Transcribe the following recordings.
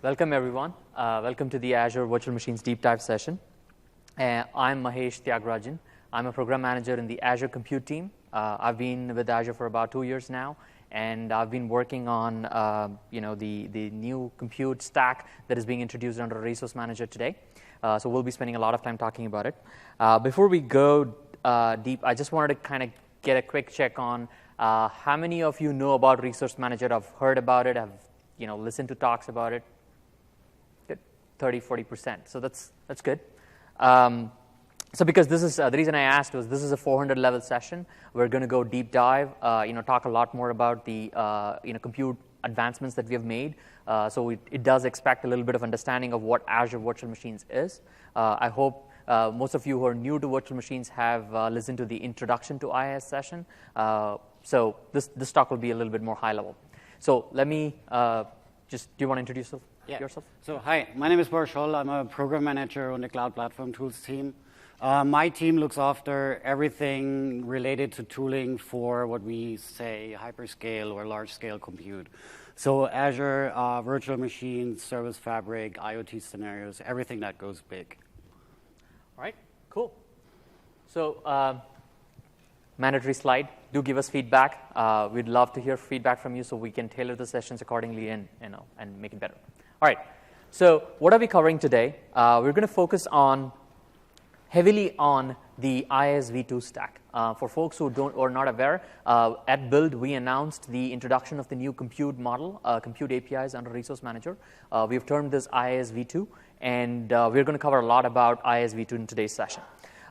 Welcome, everyone. Welcome to the Azure Virtual Machines Deep Dive session. I'm Mahesh Tyagarajan. I'm a program manager in the Azure Compute team. I've been with Azure for about 2 years now, and I've been working on the new compute stack that is being introduced under Resource Manager today. So we'll be spending a lot of time talking about it. Before we go deep, I just wanted to kind of get a quick check on how many of you know about Resource Manager, have heard about it, have listened to talks about it. Good, 30-40%. So that's good. So because this is the reason I asked was this is a 400 level session. We're going to go deep dive, talk a lot more about the compute advancements that we have made. So it does expect a little bit of understanding of what Azure Virtual Machines is. I hope most of you who are new to virtual machines have listened to the introduction to IIS session. So this talk will be a little bit more high level. So let me do you want to introduce yourself? So hi, my name is Boris Scholl. I'm a program manager on the Cloud Platform Tools team. My team looks after everything related to tooling for what we say hyperscale or large-scale compute. So Azure, virtual machines, Service Fabric, IoT scenarios, everything that goes big. All right, cool. So mandatory slide. Do give us feedback. We'd love to hear feedback from you so we can tailor the sessions accordingly and make it better. All right. So what are we covering today? We're going to focus heavily on the IIS v2 stack. For folks who are not aware, at Build we announced the introduction of the new compute model, compute APIs under Resource Manager. We've termed this IIS v2, and we're going to cover a lot about IIS v2 in today's session.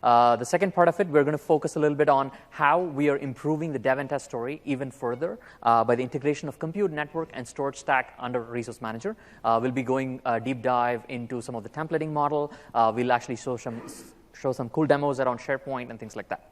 The second part of it, we're going to focus a little bit on how we are improving the dev and test story even further by the integration of compute, network, and storage stack under Resource Manager. We'll be going deep dive into some of the templating model. We'll actually show some cool demos around SharePoint and things like that.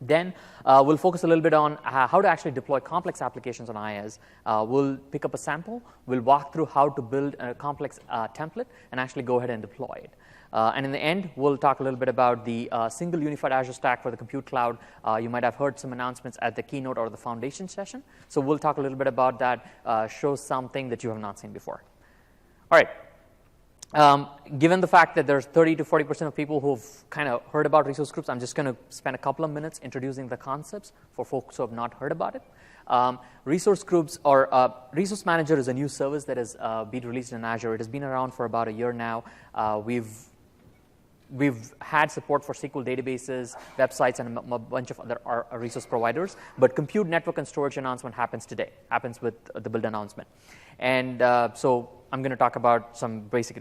Then we'll focus a little bit on how to actually deploy complex applications on IIS. We'll pick up a sample. We'll walk through how to build a complex template and actually go ahead and deploy it. And in the end, we'll talk a little bit about the single unified Azure stack for the compute cloud. You might have heard some announcements at the keynote or the foundation session. So we'll talk a little bit about that, show something that you have not seen before. All right. Given the fact that there's 30-40% of people who've kind of heard about resource groups, I'm just going to spend a couple of minutes introducing the concepts for folks who have not heard about it. Resource groups or Resource Manager is a new service that has been released in Azure. It has been around for about a year now. We've had support for SQL databases, websites, and a bunch of other resource providers. But compute, network, and storage announcement happens today, happens with the build announcement. And so I'm going to talk about some basic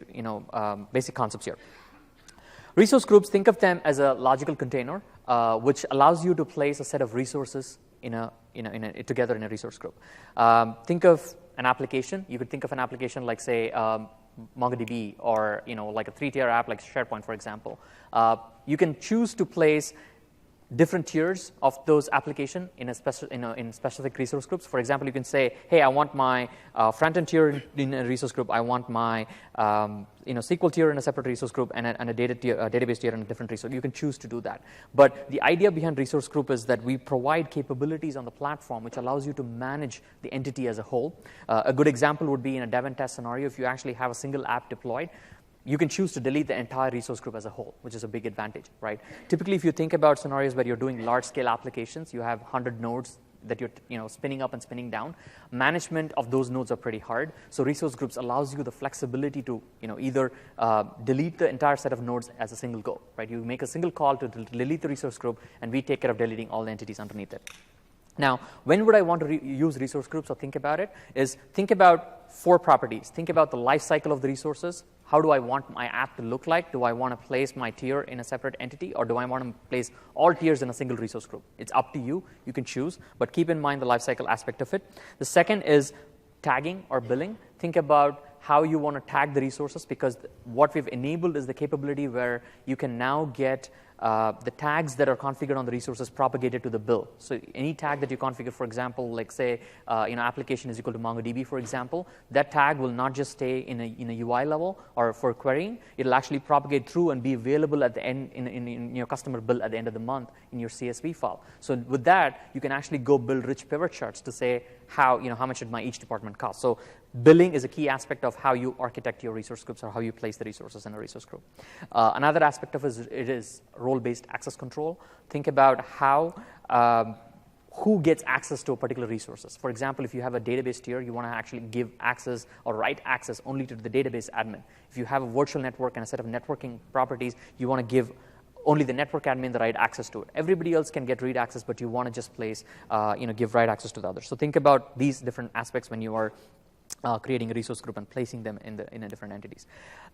concepts here. Resource groups, think of them as a logical container, which allows you to place a set of resources together in a resource group. Think of an application. You could think of an application like, say, MongoDB, or like a 3-tier app like SharePoint, for example. You can choose to place different tiers of those application in specific resource groups. For example, you can say, hey, I want my front-end tier in a resource group. I want my SQL tier in a separate resource group, and a database tier in a different resource. You can choose to do that. But the idea behind resource group is that we provide capabilities on the platform which allows you to manage the entity as a whole. A good example would be in a dev and test scenario. If you actually have a single app deployed, you can choose to delete the entire resource group as a whole, which is a big advantage, right? Typically, if you think about scenarios where you're doing large-scale applications, you have 100 nodes that you're spinning up and spinning down. Management of those nodes are pretty hard. So resource groups allows you the flexibility to either delete the entire set of nodes as a single go, right? You make a single call to delete the resource group, and we take care of deleting all the entities underneath it. Now, when would I want to use resource groups or think about it? Think about 4 properties. Think about the life cycle of the resources. How do I want my app to look like? Do I want to place my tier in a separate entity, or do I want to place all tiers in a single resource group? It's up to you. You can choose, but keep in mind the lifecycle aspect of it. The second is tagging or billing. Think about how you want to tag the resources, because what we've enabled is the capability where you can now get the tags that are configured on the resources propagated to the bill. So any tag that you configure, for example, like say, application is equal to MongoDB, for example, that tag will not just stay in a UI level or for querying. It'll actually propagate through and be available at the end in your customer bill at the end of the month in your CSV file. So with that, you can actually go build rich pivot charts to say how much did each department cost. So Billing is a key aspect of how you architect your resource groups or how you place the resources in a resource group. Another aspect of it is role-based access control. Think about how who gets access to a particular resources. For example, if you have a database tier, you want to actually give access or write access only to the database admin. If you have a virtual network and a set of networking properties, you want to give only the network admin the right access to it. Everybody else can get read access, but you want to just place, give write access to the others. So think about these different aspects when you are creating a resource group and placing them in different entities.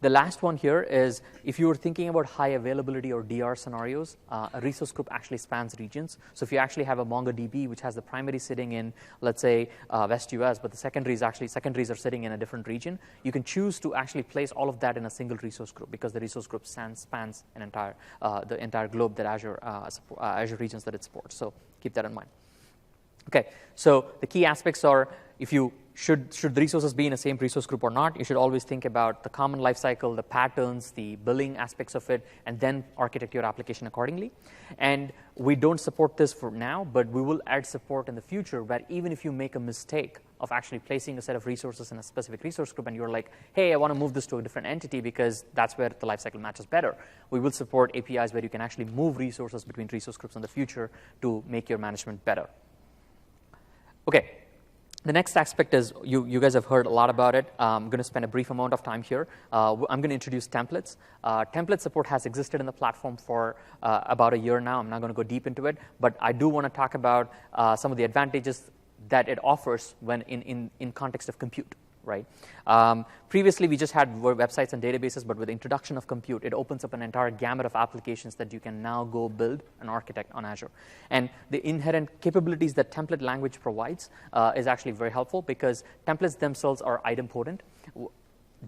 The last one here is if you were thinking about high availability or DR scenarios, a resource group actually spans regions. So if you actually have a MongoDB which has the primary sitting in, let's say, West US, but the secondaries are sitting in a different region, you can choose to actually place all of that in a single resource group because the resource group spans the entire globe that Azure regions that it supports. So keep that in mind. Okay, so the key aspects are if you should the resources be in the same resource group or not, you should always think about the common lifecycle, the patterns, the billing aspects of it, and then architect your application accordingly. And we don't support this for now, but we will add support in the future where even if you make a mistake of actually placing a set of resources in a specific resource group and you're like, hey, I want to move this to a different entity because that's where the lifecycle matches better, we will support APIs where you can actually move resources between resource groups in the future to make your management better. Okay. The next aspect is, you guys have heard a lot about it. I'm going to spend a brief amount of time here. I'm going to introduce templates. Template support has existed in the platform for about a year now. I'm not going to go deep into it, but I do want to talk about some of the advantages that it offers when in context of compute. Right? Previously, we just had websites and databases, but with the introduction of compute, it opens up an entire gamut of applications that you can now go build and architect on Azure. And the inherent capabilities that template language provides is actually very helpful because templates themselves are idempotent.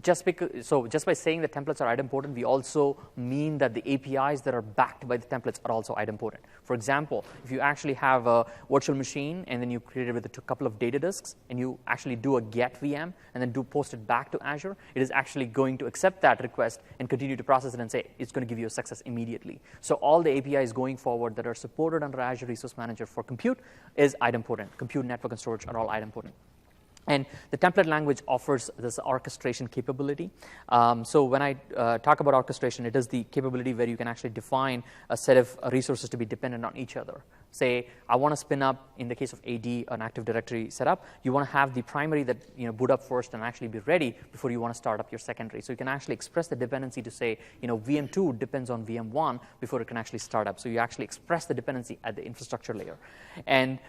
Just by saying that templates are idempotent, we also mean that the APIs that are backed by the templates are also idempotent. For example, if you actually have a virtual machine and then you create it with a couple of data disks and you actually do a get VM and then post it back to Azure, it is actually going to accept that request and continue to process it and say it's going to give you a success immediately. So all the APIs going forward that are supported under Azure Resource Manager for compute is idempotent. Compute, network, and storage are all idempotent. And the template language offers this orchestration capability. So when I talk about orchestration, it is the capability where you can actually define a set of resources to be dependent on each other. Say, I want to spin up, in the case of AD, an Active Directory setup, you want to have the primary that boot up first and actually be ready before you want to start up your secondary. So you can actually express the dependency to say, VM2 depends on VM1 before it can actually start up. So you actually express the dependency at the infrastructure layer. And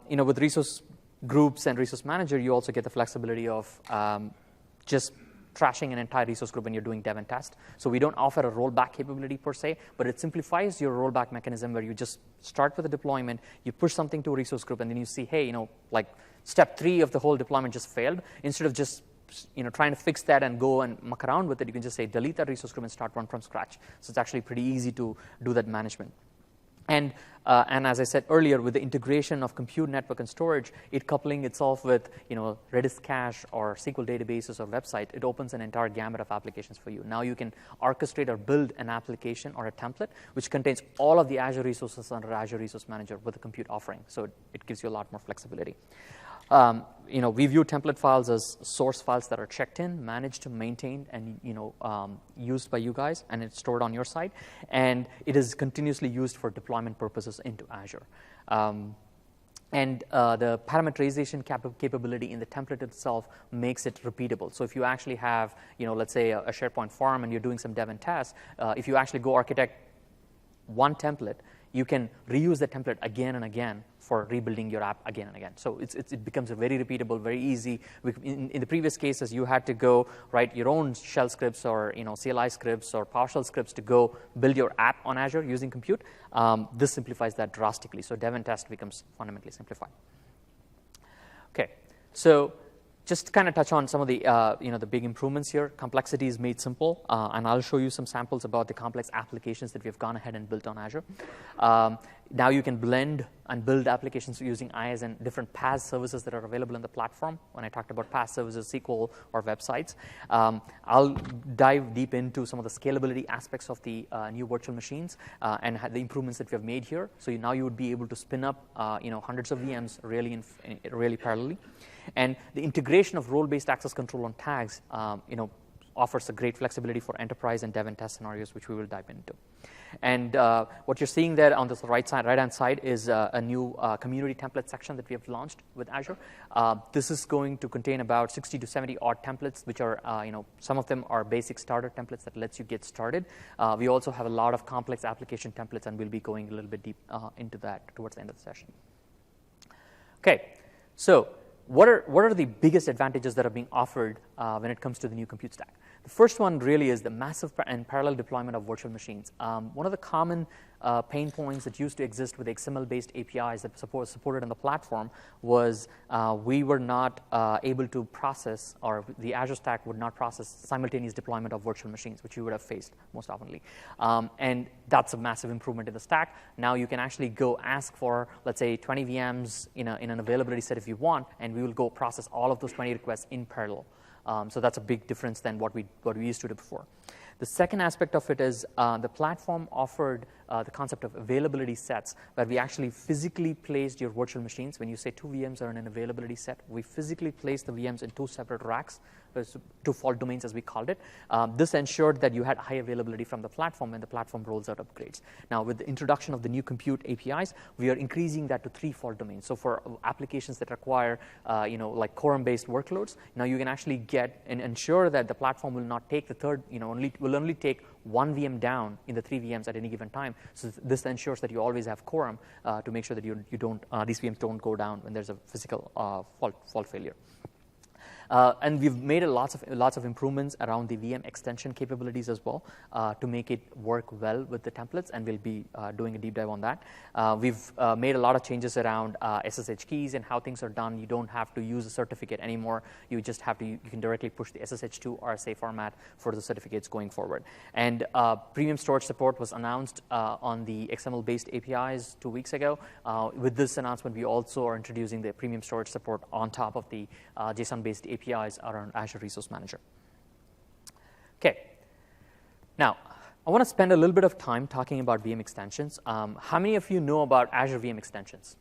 with resource groups and resource manager, you also get the flexibility of just trashing an entire resource group when you're doing dev and test. So we don't offer a rollback capability per se, but it simplifies your rollback mechanism where you just start with a deployment, you push something to a resource group, and then you see, hey, like step 3 of the whole deployment just failed. Instead of just trying to fix that and go and muck around with it, you can just say delete that resource group and start one from scratch. So it's actually pretty easy to do that management. And as I said earlier, with the integration of compute, network, and storage, it coupling itself with Redis cache or SQL databases or website, it opens an entire gamut of applications for you. Now you can orchestrate or build an application or a template which contains all of the Azure resources under Azure Resource Manager with a compute offering. So it gives you a lot more flexibility. We view template files as source files that are checked in, managed, maintained, and used by you guys, and it's stored on your side. And it is continuously used for deployment purposes into Azure. And the parameterization capability in the template itself makes it repeatable. So if you actually have, let's say a SharePoint farm and you're doing some dev and tasks, if you actually go architect one template, you can reuse the template again and again for rebuilding your app again and again. So it becomes a very repeatable, very easy. In the previous cases, you had to go write your own shell scripts or CLI scripts or PowerShell scripts to go build your app on Azure using compute. This simplifies that drastically. So dev and test becomes fundamentally simplified. Okay, so just to kind of touch on some of the the big improvements here. Complexity is made simple, and I'll show you some samples about the complex applications that we've gone ahead and built on Azure. Now you can blend and build applications using IaaS and different PaaS services that are available in the platform. When I talked about PaaS services, SQL, or websites, I'll dive deep into some of the scalability aspects of the new virtual machines and the improvements that we have made here. So now you would be able to spin up hundreds of VMs really parallelly. And the integration of role-based access control on tags offers a great flexibility for enterprise and dev and test scenarios, which we will dive into. And what you're seeing there on the right-hand side is a new community template section that we have launched with Azure. This is going to contain about 60 to 70 odd templates, which are, some of them are basic starter templates that lets you get started. We also have a lot of complex application templates, and we'll be going a little bit deep into that towards the end of the session. Okay, so what are the biggest advantages that are being offered when it comes to the new compute stack? The first one really is the massive and parallel deployment of virtual machines. One of the common pain points that used to exist with XML-based APIs that supported on the platform was we were not able to process, or the Azure stack would not process simultaneous deployment of virtual machines, which you would have faced most oftenly. And that's a massive improvement in the stack. Now you can actually go ask for, let's say, 20 VMs in an availability set if you want, and we will go process all of those 20 requests in parallel. So that's a big difference than what we used to do before. The second aspect of it is the platform offered the concept of availability sets, where we actually physically placed your virtual machines. When you say 2 VMs are in an availability set, we physically placed the VMs in 2 separate racks, 2 fault domains as we called it. This ensured that you had high availability from the platform when the platform rolls out upgrades. Now, with the introduction of the new compute APIs, we are increasing that to 3 fault domains. So for applications that require, like quorum-based workloads, now you can actually get and ensure that the platform will not take the third, will only take 1 VM down in the 3 VMs at any given time. So this ensures that you always have quorum to make sure that you don't these VMs don't go down when there's a physical fault failure. And we've made lots of improvements around the VM extension capabilities as well to make it work well with the templates, and we'll be doing a deep dive on that. We've made a lot of changes around SSH keys and how things are done. You don't have to use a certificate anymore. You just have to. You can directly push the SSH to RSA format for the certificates going forward. And premium storage support was announced on the XML-based APIs 2 weeks ago. With this announcement, we also are introducing the premium storage support on top of the JSON-based APIs around Azure Resource Manager. Okay. Now, I want to spend a little bit of time talking about VM extensions. How many of you know about Azure VM extensions?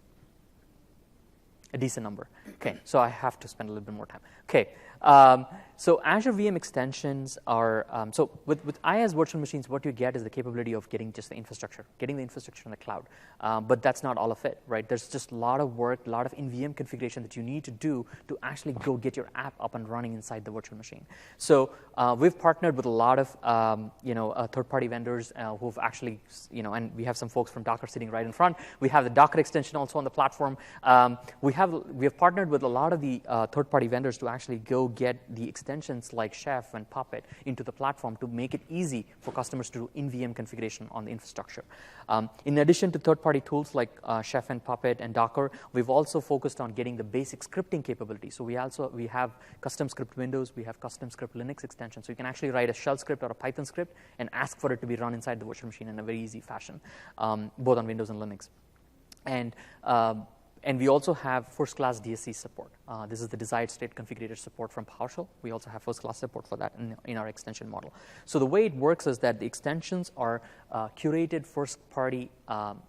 A decent number. Okay, so I have to spend a little bit more time. Okay, so Azure VM extensions are, so with IaaS virtual machines, what you get is the capability of getting just the infrastructure, getting the infrastructure in the cloud. But that's not all of it, right? There's just a lot of work, a lot of in-VM configuration that you need to do to actually go get your app up and running inside the virtual machine. So we've partnered with a lot of, third-party vendors who've actually, and we have some folks from Docker sitting right in front. We have the Docker extension also on the platform. We have partnered with a lot of the third-party vendors to actually go get the extensions like Chef and Puppet into the platform to make it easy for customers to do in-VM configuration on the infrastructure. In addition to third-party tools like Chef and Puppet and Docker, we've also focused on getting the basic scripting capability. So we have custom script Windows, we have custom script Linux extensions. So you can actually write a shell script or a Python script and ask for it to be run inside the virtual machine in a very easy fashion, both on Windows and Linux. And we also have first-class DSC support. This is the desired state configurator support from PowerShell. We also have first-class support for that in our extension model. So the way it works is that the extensions are curated first-party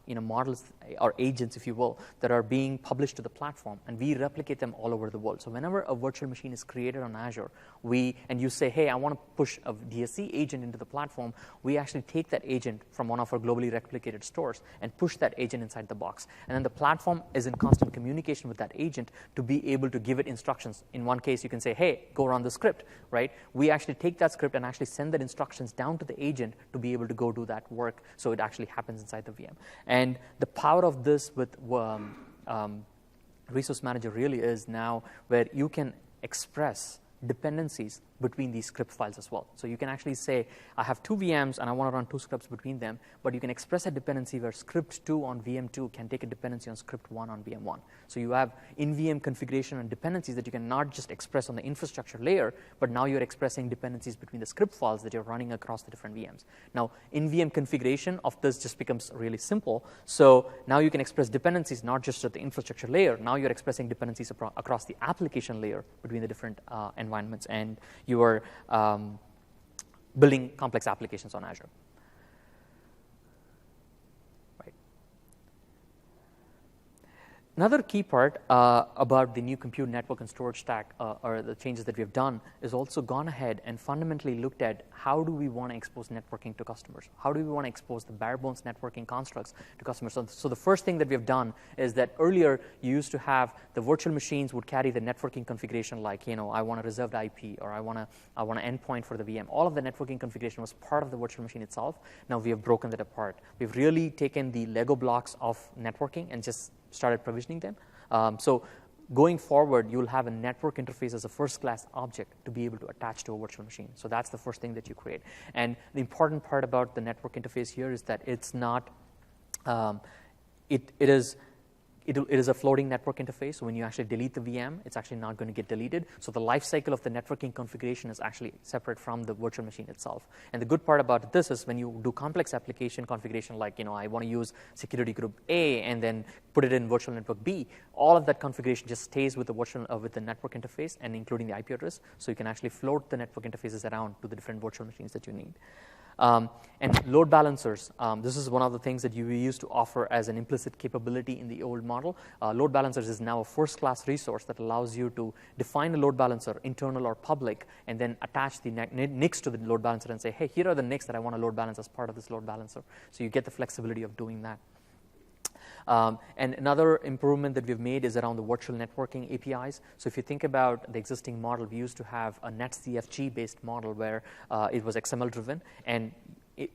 models or agents, if you will, that are being published to the platform, and we replicate them all over the world. So whenever a virtual machine is created on Azure, and you say, hey, I want to push a DSC agent into the platform, we actually take that agent from one of our globally replicated stores and push that agent inside the box. And then the platform is in constant communication with that agent to be able to give it instructions. In one case, you can say, hey, go run the script, right? We actually take that script and actually send that instructions down to the agent to be able to go do that work, so it actually happens inside the VM. And the power of this with Resource Manager really is now where you can express dependencies between these script files as well. So you can actually say, I have 2 VMs and I want to run 2 scripts between them, but you can express a dependency where script 2 on VM2 can take a dependency on script 1 on VM1. So you have in-VM configuration and dependencies that you can not just express on the infrastructure layer, but now you're expressing dependencies between the script files that you're running across the different VMs. Now, in-VM configuration of this just becomes really simple. So now you can express dependencies not just at the infrastructure layer. Now you're expressing dependencies across the application layer between the different environments, and you are building complex applications on Azure. Right. Another key part about the new compute network and storage stack, or the changes that we have done, is also gone ahead and fundamentally looked at how do we want to expose networking to customers? How do we want to expose the bare bones networking constructs to customers? So the first thing that we have done is that earlier you used to have the virtual machines would carry the networking configuration, like, you know, I want a reserved IP, or I want an endpoint for the VM. All of the networking configuration was part of the virtual machine itself. Now we have broken that apart. We've really taken the Lego blocks of networking and just started provisioning them. So going forward, you'll have a network interface as a first-class object to be able to attach to a virtual machine. So that's the first thing that you create. And the important part about the network interface here is that it's not, it is a floating network interface. So when you actually delete the VM, it's actually not going to get deleted. So the life cycle of the networking configuration is actually separate from the virtual machine itself. And the good part about this is when you do complex application configuration, like, you know, I want to use security group A and then put it in virtual network B, all of that configuration just stays with the virtual with the network interface and including the IP address. So you can actually float the network interfaces around to the different virtual machines that you need. And load balancers, this is one of the things that you used to offer as an implicit capability in the old model. Load balancers is now a first-class resource that allows you to define a load balancer, internal or public, and then attach the NICs to the load balancer and say, hey, here are the NICs that I want to load balance as part of this load balancer. So you get the flexibility of doing that. And another improvement that we've made is around the virtual networking APIs. So if you think about the existing model, we used to have a NetCFG-based model where it was XML-driven. And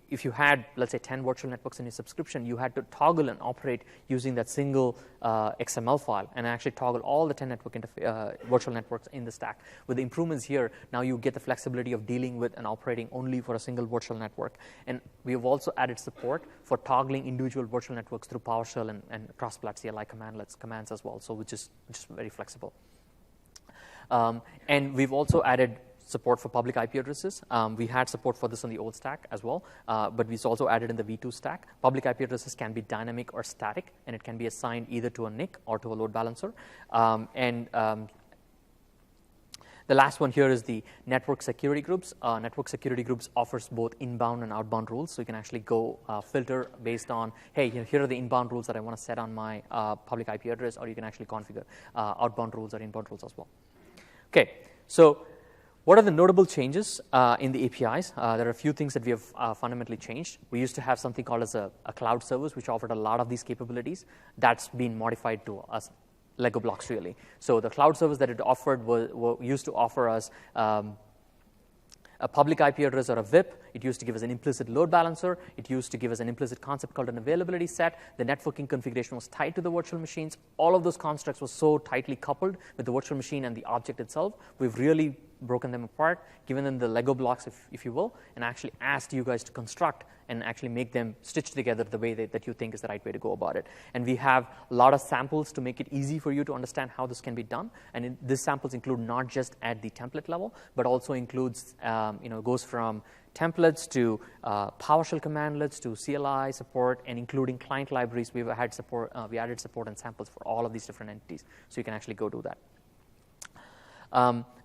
if you had, let's say, 10 virtual networks in your subscription, you had to toggle and operate using that single XML file and actually toggle all the 10 virtual networks in the stack. With the improvements here, now you get the flexibility of dealing with and operating only for a single virtual network. And we have also added support for toggling individual virtual networks through PowerShell and cross-plat CLI commands as well, so which is very flexible. And we've also added support for public IP addresses. We had support for this on the old stack as well, but we've also added in the V2 stack. Public IP addresses can be dynamic or static, and it can be assigned either to a NIC or to a load balancer. The last one here is the network security groups. Network security groups offers both inbound and outbound rules, so you can actually go filter based on, hey, here are the inbound rules that I want to set on my public IP address, or you can actually configure outbound rules or inbound rules as well. Okay, so what are the notable changes in the APIs? There are a few things that we have fundamentally changed. We used to have something called as a cloud service, which offered a lot of these capabilities. That's been modified to us Lego blocks, really. So the cloud service that it offered used to offer us a public IP address or a VIP. It used to give us an implicit load balancer. It used to give us an implicit concept called an availability set. The networking configuration was tied to the virtual machines. All of those constructs were so tightly coupled with the virtual machine and the object itself. We've really broken them apart, given them the Lego blocks, if you will, and actually asked you guys to construct and actually make them stitch together the way that you think is the right way to go about it. And we have a lot of samples to make it easy for you to understand how this can be done. And these samples include not just at the template level, but also includes, goes from templates to PowerShell commandlets to CLI support, and including client libraries. We added support and samples for all of these different entities, so you can actually go do that.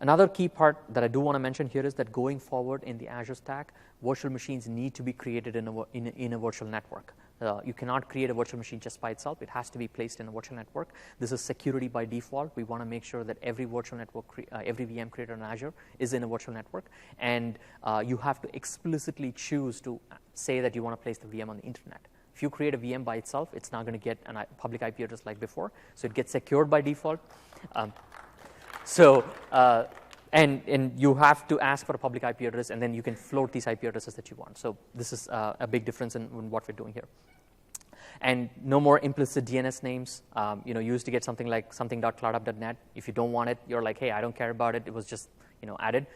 Another key part that I do want to mention here is that going forward in the Azure stack, virtual machines need to be created in a virtual network. You cannot create a virtual machine just by itself. It has to be placed in a virtual network. This is security by default. We want to make sure that every virtual network, every VM created on Azure is in a virtual network. And you have to explicitly choose to say that you want to place the VM on the internet. If you create a VM by itself, it's not going to get a public IP address like before. So it gets secured by default. And you have to ask for a public IP address, and then you can float these IP addresses that you want. So this is a big difference in what we're doing here. And no more implicit DNS names. You used to get something like something.cloudup.net. If you don't want it, you're like, hey, I don't care about it. It was just, added.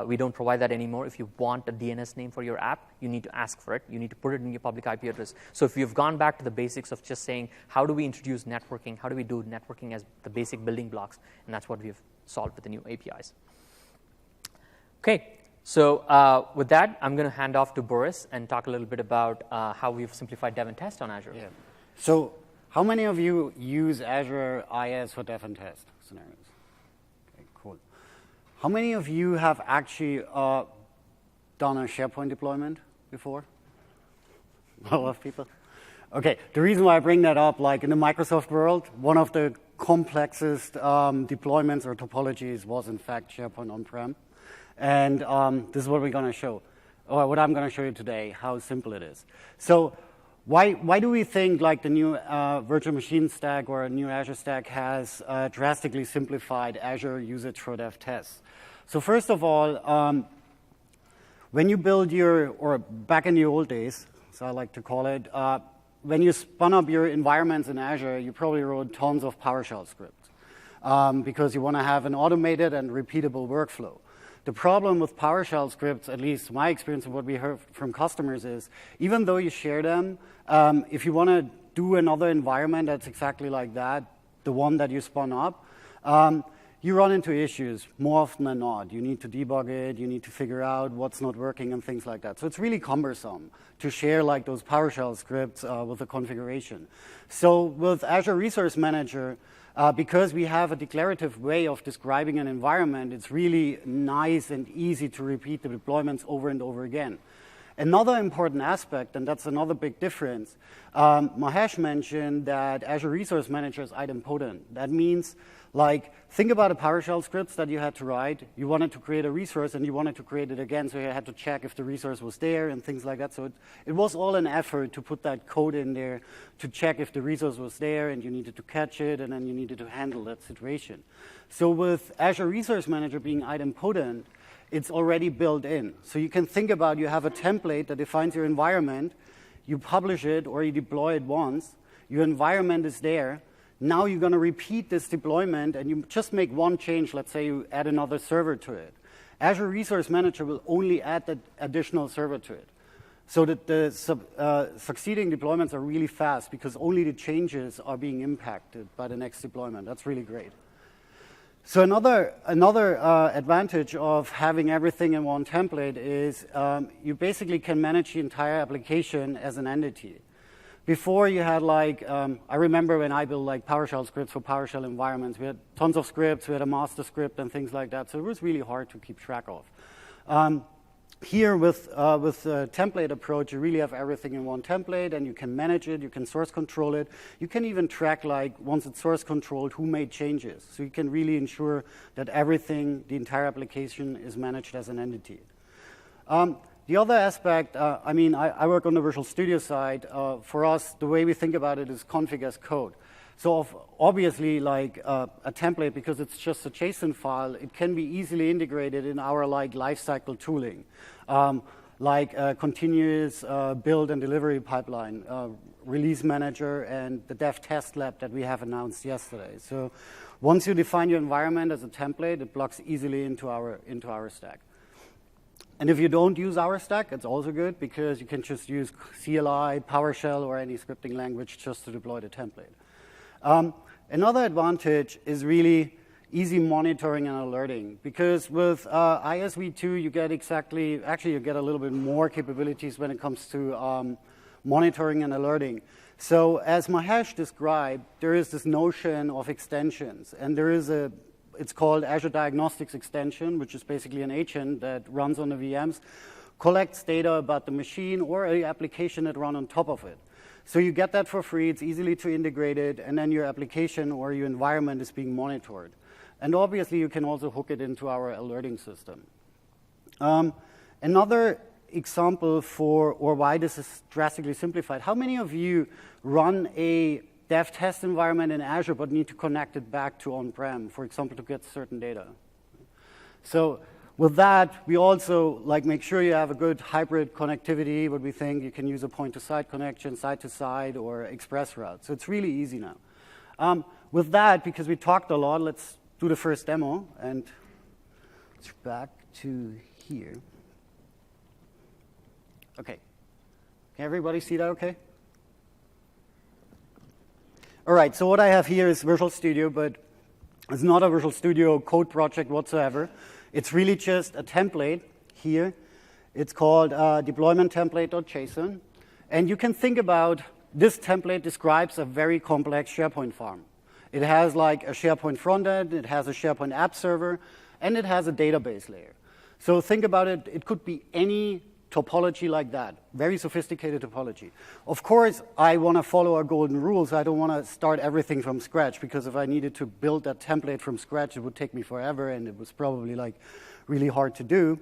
We don't provide that anymore. If you want a DNS name for your app, you need to ask for it. You need to put it in your public IP address. So if you've gone back to the basics of just saying, how do we introduce networking? How do we do networking as the basic building blocks? And that's what we've solved with the new APIs. Okay, so with that, I'm going to hand off to Boris and talk a little bit about how we've simplified dev and test on Azure. Yeah. So how many of you use Azure IaaS for dev and test scenarios? Okay, cool. How many of you have actually done a SharePoint deployment before? A lot of people. Okay, the reason why I bring that up, like in the Microsoft world, one of the complexest deployments or topologies was in fact SharePoint on-prem. And this is what we're going to show, or what I'm going to show you today, how simple it is. So why do we think like the new virtual machine stack or a new Azure stack has drastically simplified Azure usage for dev tests? So first of all, when you build or back in the old days, so I like to call it, when you spun up your environments in Azure, you probably wrote tons of PowerShell scripts because you want to have an automated and repeatable workflow. The problem with PowerShell scripts, at least my experience of what we heard from customers is, even though you share them, if you want to do another environment that's exactly like that, the one that you spun up, you run into issues more often than not. You need to debug it, you need to figure out what's not working and things like that. So it's really cumbersome to share like those PowerShell scripts with a configuration. So with Azure Resource Manager, because we have a declarative way of describing an environment, it's really nice and easy to repeat the deployments over and over again. Another important aspect, and that's another big difference, Mahesh mentioned that Azure Resource Manager is idempotent. That means, like, think about the PowerShell scripts that you had to write. You wanted to create a resource, and you wanted to create it again, so you had to check if the resource was there and things like that. So it was all an effort to put that code in there to check if the resource was there, and you needed to catch it, and then you needed to handle that situation. So with Azure Resource Manager being idempotent, it's already built in. So you can think about you have a template that defines your environment, you publish it or you deploy it once, your environment is there. Now you're going to repeat this deployment and you just make one change. Let's say you add another server to it. Azure Resource Manager will only add that additional server to it. So that the succeeding deployments are really fast because only the changes are being impacted by the next deployment. That's really great. So another advantage of having everything in one template is you basically can manage the entire application as an entity. Before you had like, I remember when I built like PowerShell scripts for PowerShell environments, we had tons of scripts, we had a master script and things like that, so it was really hard to keep track of. Here with the template approach, you really have everything in one template and you can manage it, you can source control it. You can even track, like, once it's source controlled, who made changes. So you can really ensure that everything, the entire application, is managed as an entity. The other aspect, I work on the Visual Studio side. For us, the way we think about it is config as code. So obviously, like a template, because it's just a JSON file, it can be easily integrated in our like lifecycle tooling, like continuous build and delivery pipeline, release manager, and the dev test lab that we have announced yesterday. So once you define your environment as a template, it plugs easily into our stack. And if you don't use our stack, it's also good because you can just use CLI, PowerShell, or any scripting language just to deploy the template. Another advantage is really easy monitoring and alerting, because with ISV2 you get you get a little bit more capabilities when it comes to monitoring and alerting. So as Mahesh described, there is this notion of extensions, and there is it's called Azure Diagnostics Extension, which is basically an agent that runs on the VMs, collects data about the machine or the application that runs on top of it. So you get that for free, it's easily to integrate it, and then your application or your environment is being monitored. And obviously you can also hook it into our alerting system. Another example for why this is drastically simplified, how many of you run a dev test environment in Azure but need to connect it back to on-prem, for example, to get certain data? So with that, we also make sure you have a good hybrid connectivity. What we think you can use a point-to-site connection, side-to-side, or express route. So it's really easy now. With that, because we talked a lot, let's do the first demo. And switch back to here. Okay. Can everybody see that okay? All right, so what I have here is Visual Studio, but it's not a Visual Studio code project whatsoever. It's really just a template here. It's called deployment template.json. And you can think about this template describes a very complex SharePoint farm. It has like a SharePoint front end, it has a SharePoint app server, and it has a database layer. So think about it, it could be any topology like that, very sophisticated topology. Of course, I want to follow a golden rule, so I don't want to start everything from scratch, because if I needed to build that template from scratch, it would take me forever, and it was probably like really hard to do.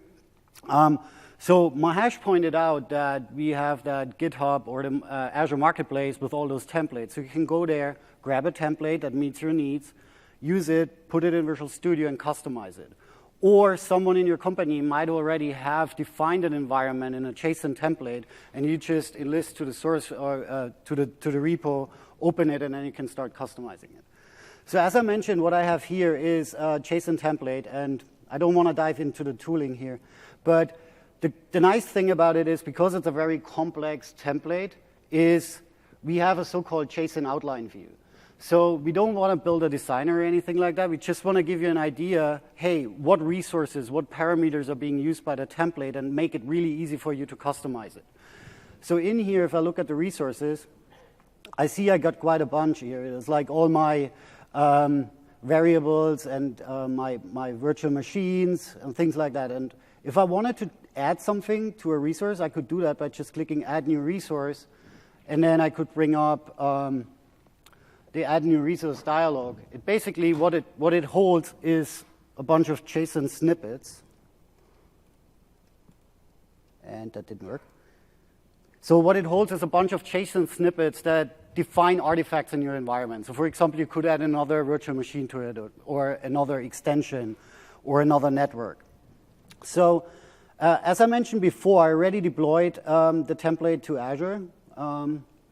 So Mahesh pointed out that we have that GitHub or the Azure Marketplace with all those templates. So you can go there, grab a template that meets your needs, use it, put it in Visual Studio, and customize it. Or someone in your company might already have defined an environment in a JSON template, and you just enlist to the source or to the repo, open it, and then you can start customizing it. So as I mentioned, what I have here is a JSON template, and I don't want to dive into the tooling here, but the nice thing about it is, because it's a very complex template, is we have a so-called JSON outline view. So we don't want to build a designer or anything like that. We just want to give you an idea, hey, what resources, what parameters are being used by the template, and make it really easy for you to customize it. So in here, if I look at the resources, I see I got quite a bunch here. It's like all my variables and my virtual machines and things like that. And if I wanted to add something to a resource, I could do that by just clicking Add New Resource, and then I could bring up the Add New Resource dialog. It basically, what it holds is a bunch of JSON snippets, and that didn't work. So what it holds is a bunch of JSON snippets that define artifacts in your environment. So for example, you could add another virtual machine to it, or another extension, or another network. So as I mentioned before, I already deployed the template to Azure,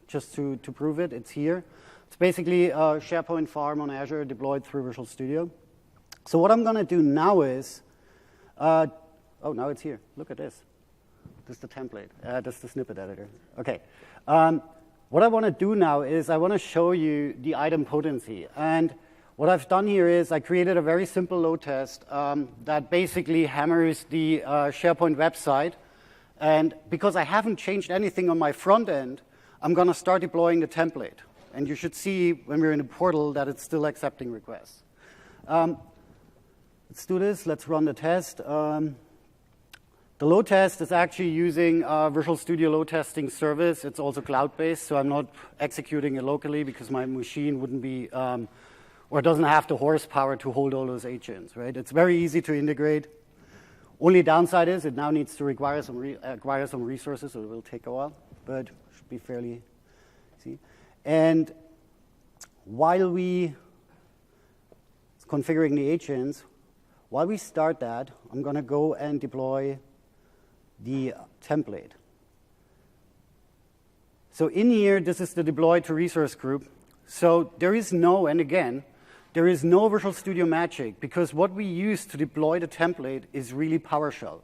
just to prove it. It's here. It's basically a SharePoint farm on Azure deployed through Visual Studio. So what I'm going to do now is, oh, now it's here. Look at this. This is the template. This is the snippet editor. OK. What I want to do now is I want to show you the item potency. And what I've done here is I created a very simple load test that basically hammers the SharePoint website. And because I haven't changed anything on my front end, I'm going to start deploying the template. And you should see when we're in the portal that it's still accepting requests. Let's do this. Let's run the test. The load test is actually using Visual Studio load testing service. It's also cloud-based, so I'm not executing it locally because my machine wouldn't be, or doesn't have the horsepower to hold all those agents, right? It's very easy to integrate. Only downside is it now needs to require some resources, so it will take a while, but it should be fairly easy. And while we configuring the agents, while we start that, I'm going to go and deploy the template. So in here, this is the deploy to resource group. So there is no, and again, there is no Visual Studio magic, because what we use to deploy the template is really PowerShell.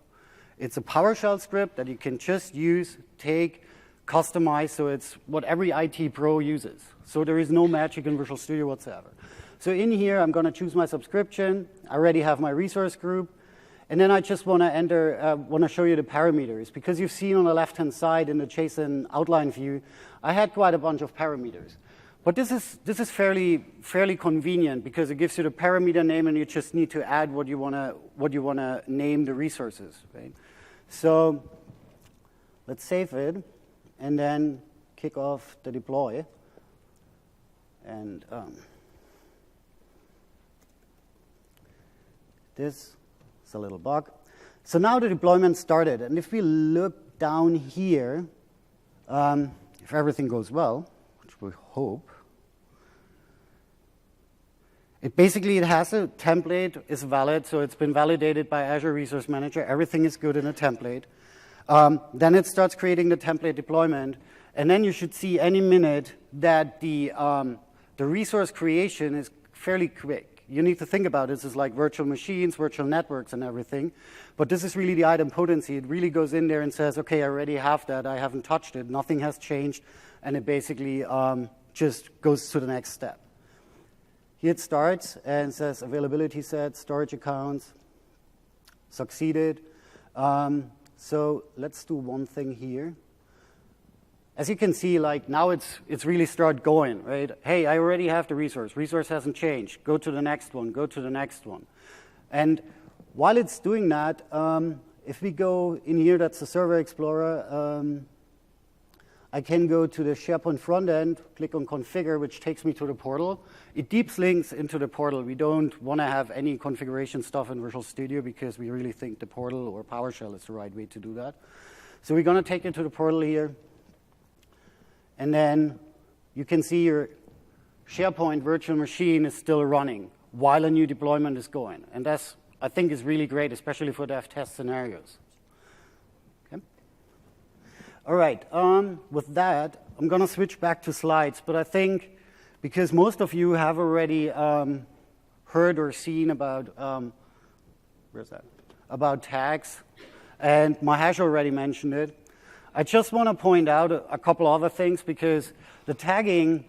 It's a PowerShell script that you can just use, take, customize, so it's what every IT pro uses. So there is no magic in Visual Studio whatsoever. So in here, I'm going to choose my subscription. I already have my resource group. And then I just want to show you the parameters. Because you've seen on the left-hand side in the JSON outline view, I had quite a bunch of parameters. But this is fairly convenient, because it gives you the parameter name, and you just need to add what you want to name the resources, right? So let's save it, and then kick off the deploy. And this is a little bug. So now the deployment started. And if we look down here, if everything goes well, which we hope, it has a template, is valid, so it's been validated by Azure Resource Manager. Everything is good in a template. Then it starts creating the template deployment. And then you should see any minute that the resource creation is fairly quick. You need to think about this as like virtual machines, virtual networks, and everything. But this is really the idempotency. It really goes in there and says, okay, I already have that. I haven't touched it. Nothing has changed. And it basically just goes to the next step. Here it starts and says availability set, storage accounts, succeeded. So let's do one thing here. As you can see, like now it's really start going, right? Hey, I already have the resource. Resource hasn't changed. Go to the next one. Go to the next one. And while it's doing that, if we go in here, that's the Server Explorer. I can go to the SharePoint front end, click on Configure, which takes me to the portal. It deep links into the portal. We don't want to have any configuration stuff in Visual Studio because we really think the portal or PowerShell is the right way to do that. So we're going to take you to the portal here. And then you can see your SharePoint virtual machine is still running while a new deployment is going. And that's, I think, is really great, especially for dev test scenarios. Okay. All right. With that, I'm going to switch back to slides. But I think because most of you have already heard or seen about, where's that? About tags, and Mahesh already mentioned it. I just want to point out a couple other things because the tagging,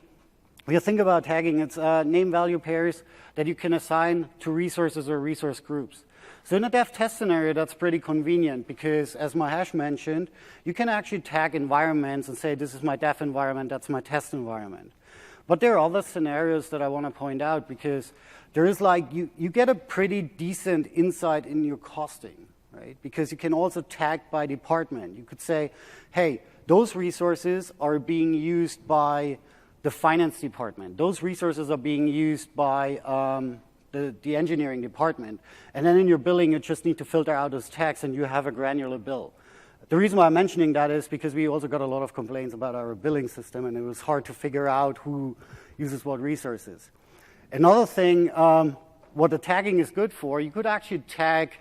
when you think about tagging, it's name-value pairs that you can assign to resources or resource groups. So in a dev test scenario, that's pretty convenient because, as Mahesh mentioned, you can actually tag environments and say, this is my dev environment, that's my test environment. But there are other scenarios that I want to point out because there is like, you get a pretty decent insight in your costing. Right? Because you can also tag by department. You could say, hey, those resources are being used by the finance department. Those resources are being used by the engineering department. And then in your billing, you just need to filter out those tags, and you have a granular bill. The reason why I'm mentioning that is because we also got a lot of complaints about our billing system, and it was hard to figure out who uses what resources. Another thing, what the tagging is good for, you could actually tag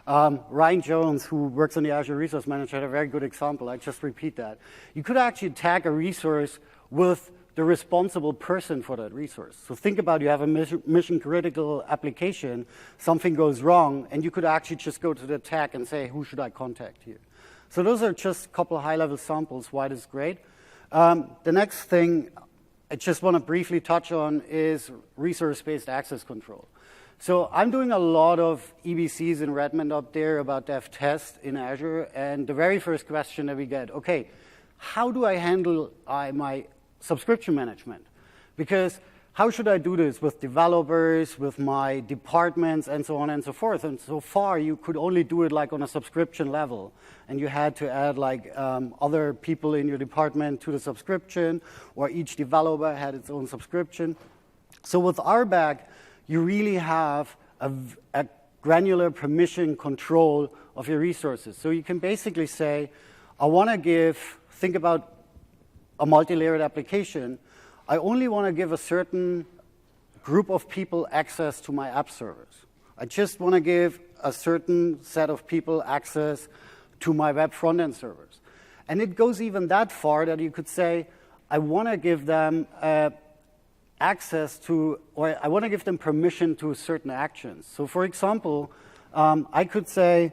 Ryan Jones, who works on the Azure Resource Manager, had a very good example. I just repeat that. You could actually tag a resource with the responsible person for that resource. So think about you have a mission-critical application, something goes wrong, and you could actually just go to the tag and say, who should I contact here? So those are just a couple of high-level samples why this is great. The next thing I just want to briefly touch on is resource-based access control. So I'm doing a lot of EBCs in Redmond up there about dev test in Azure, and the very first question that we get, okay, how do I handle my subscription management? Because how should I do this with developers, with my departments, and so on and so forth? And so far, you could only do it like on a subscription level, and you had to add like other people in your department to the subscription, or each developer had its own subscription. So with RBAC, you really have a granular permission control of your resources. So you can basically say, I want to think about a multi-layered application. I only want to give a certain group of people access to my app servers. I just want to give a certain set of people access to my web front-end servers. And it goes even that far that you could say, I want to give them access to, or I want to give them permission to certain actions. So for example, I could say,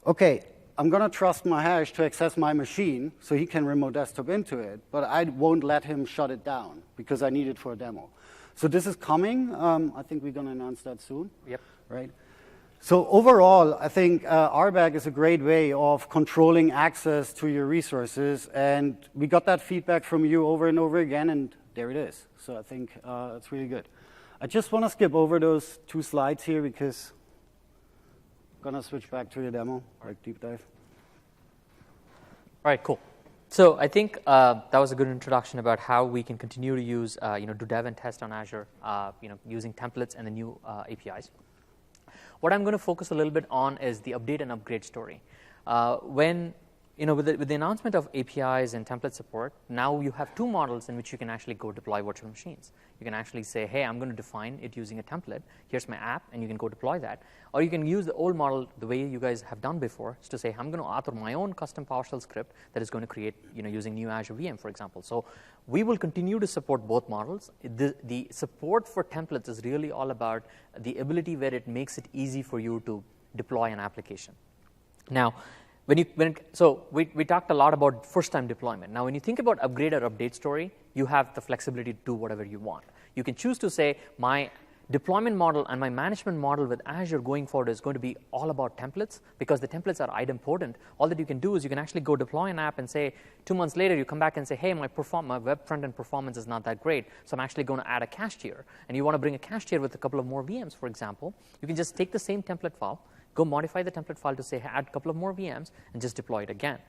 okay, I'm going to trust Mahesh to access my machine so he can remote desktop into it, but I won't let him shut it down because I need it for a demo. So this is coming. I think we're going to announce that soon. Yep. Right? So overall, I think RBAC is a great way of controlling access to your resources, and we got that feedback from you over and over again, and there it is. So I think it's really good. I just want to skip over those 2 slides here because I'm going to switch back to the demo, like deep dive. All right, cool. So I think that was a good introduction about how we can continue to use, do dev and test on Azure, using templates and the new APIs. What I'm going to focus a little bit on is the update and upgrade story. When with the announcement of APIs and template support, now you have two models in which you can actually go deploy virtual machines. You can actually say, hey, I'm going to define it using a template. Here's my app, and you can go deploy that. Or you can use the old model the way you guys have done before, is to say, I'm going to author my own custom PowerShell script that is going to create, using new Azure VM, for example. So we will continue to support both models. The support for templates is really all about the ability where it makes it easy for you to deploy an application. Now, so we talked a lot about first-time deployment. Now, when you think about upgrade or update story, you have the flexibility to do whatever you want. You can choose to say, my deployment model and my management model with Azure going forward is going to be all about templates, because the templates are idempotent. All that you can do is you can actually go deploy an app and say, 2 months later, you come back and say, hey, my web front-end performance is not that great, so I'm actually going to add a cache tier. And you want to bring a cache tier with a couple of more VMs, for example. You can just take the same template file, go modify the template file to say add a couple of more VMs, and just deploy it again.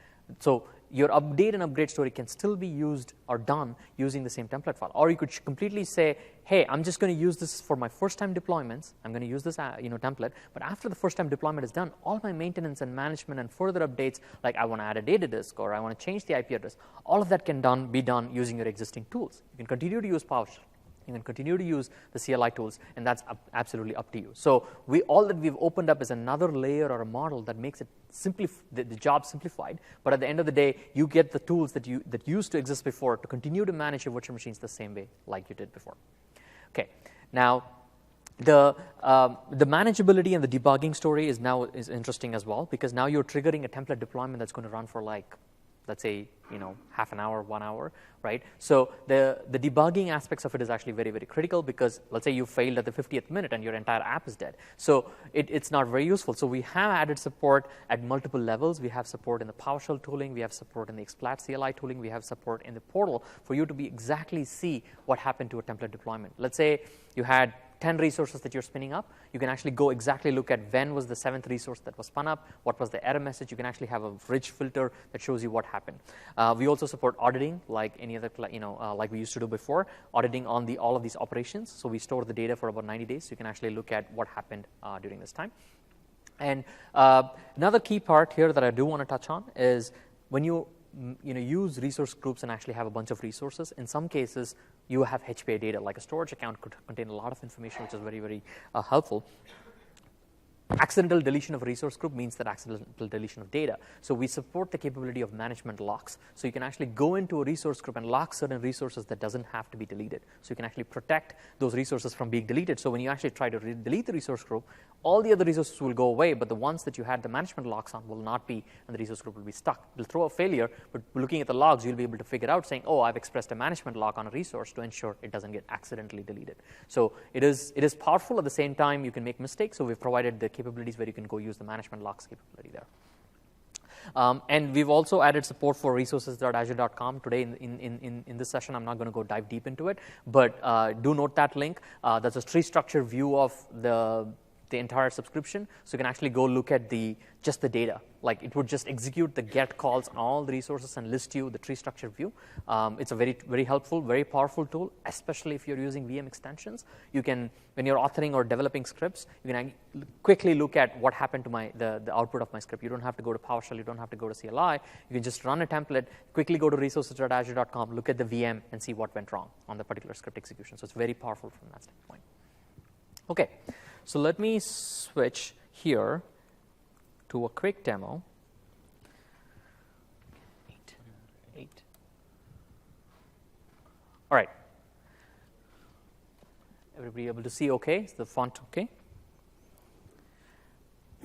So your update and upgrade story can still be used or done using the same template file. Or you could completely say, hey, I'm just going to use this for my first-time deployments. I'm going to use this template. But after the first-time deployment is done, all my maintenance and management and further updates, like I want to add a data disk or I want to change the IP address, all of that can be done using your existing tools. You can continue to use PowerShell. You can continue to use the CLI tools, and that's absolutely up to you. So all that we've opened up is another layer or a model that makes it the job simplified. But at the end of the day, you get the tools that used to exist before to continue to manage your virtual machines the same way like you did before. Okay, now the manageability and the debugging story is interesting as well, because now you're triggering a template deployment that's going to run for let's say, half an hour, 1 hour, right? So the debugging aspects of it is actually very, very critical, because let's say you failed at the 50th minute and your entire app is dead. So it's not very useful. So we have added support at multiple levels. We have support in the PowerShell tooling. We have support in the Explat CLI tooling. We have support in the portal for you to exactly see what happened to a template deployment. Let's say you had 10 resources that you're spinning up. You can actually go exactly look at when was the 7th resource that was spun up, what was the error message. You can actually have a rich filter that shows you what happened. We also support auditing, like any other, like we used to do before, auditing on all of these operations. So we store the data for about 90 days. So you can actually look at what happened during this time. And another key part here that I do want to touch on is when you use resource groups and actually have a bunch of resources. In some cases, you have HPA data, like a storage account could contain a lot of information, which is very, very helpful. Accidental deletion of a resource group means that accidental deletion of data. So we support the capability of management locks. So you can actually go into a resource group and lock certain resources that doesn't have to be deleted. So you can actually protect those resources from being deleted. So when you actually try to delete the resource group, all the other resources will go away, but the ones that you had the management locks on will not be, and the resource group will be stuck. It will throw a failure, but looking at the logs, you'll be able to figure out saying, oh, I've expressed a management lock on a resource to ensure it doesn't get accidentally deleted. So it is powerful. At the same time, you can make mistakes. So we've provided the capabilities where you can go use the management locks capability there. And we've also added support for resources.azure.com. Today in this session, I'm not going to go dive deep into it, but do note that link. That's a tree structure view of the entire subscription. So you can actually go look at just the data. Like it would just execute the get calls on all the resources and list you the tree structure view. It's a very, very helpful, very powerful tool, especially if you're using VM extensions. You can, when you're authoring or developing scripts, you can quickly look at what happened to the output of my script. You don't have to go to PowerShell. You don't have to go to CLI. You can just run a template, quickly go to resources.azure.com, look at the VM, and see what went wrong on the particular script execution. So it's very powerful from that standpoint. Okay. So let me switch here to a quick demo. 8. All right. Everybody able to see okay? Is the font okay?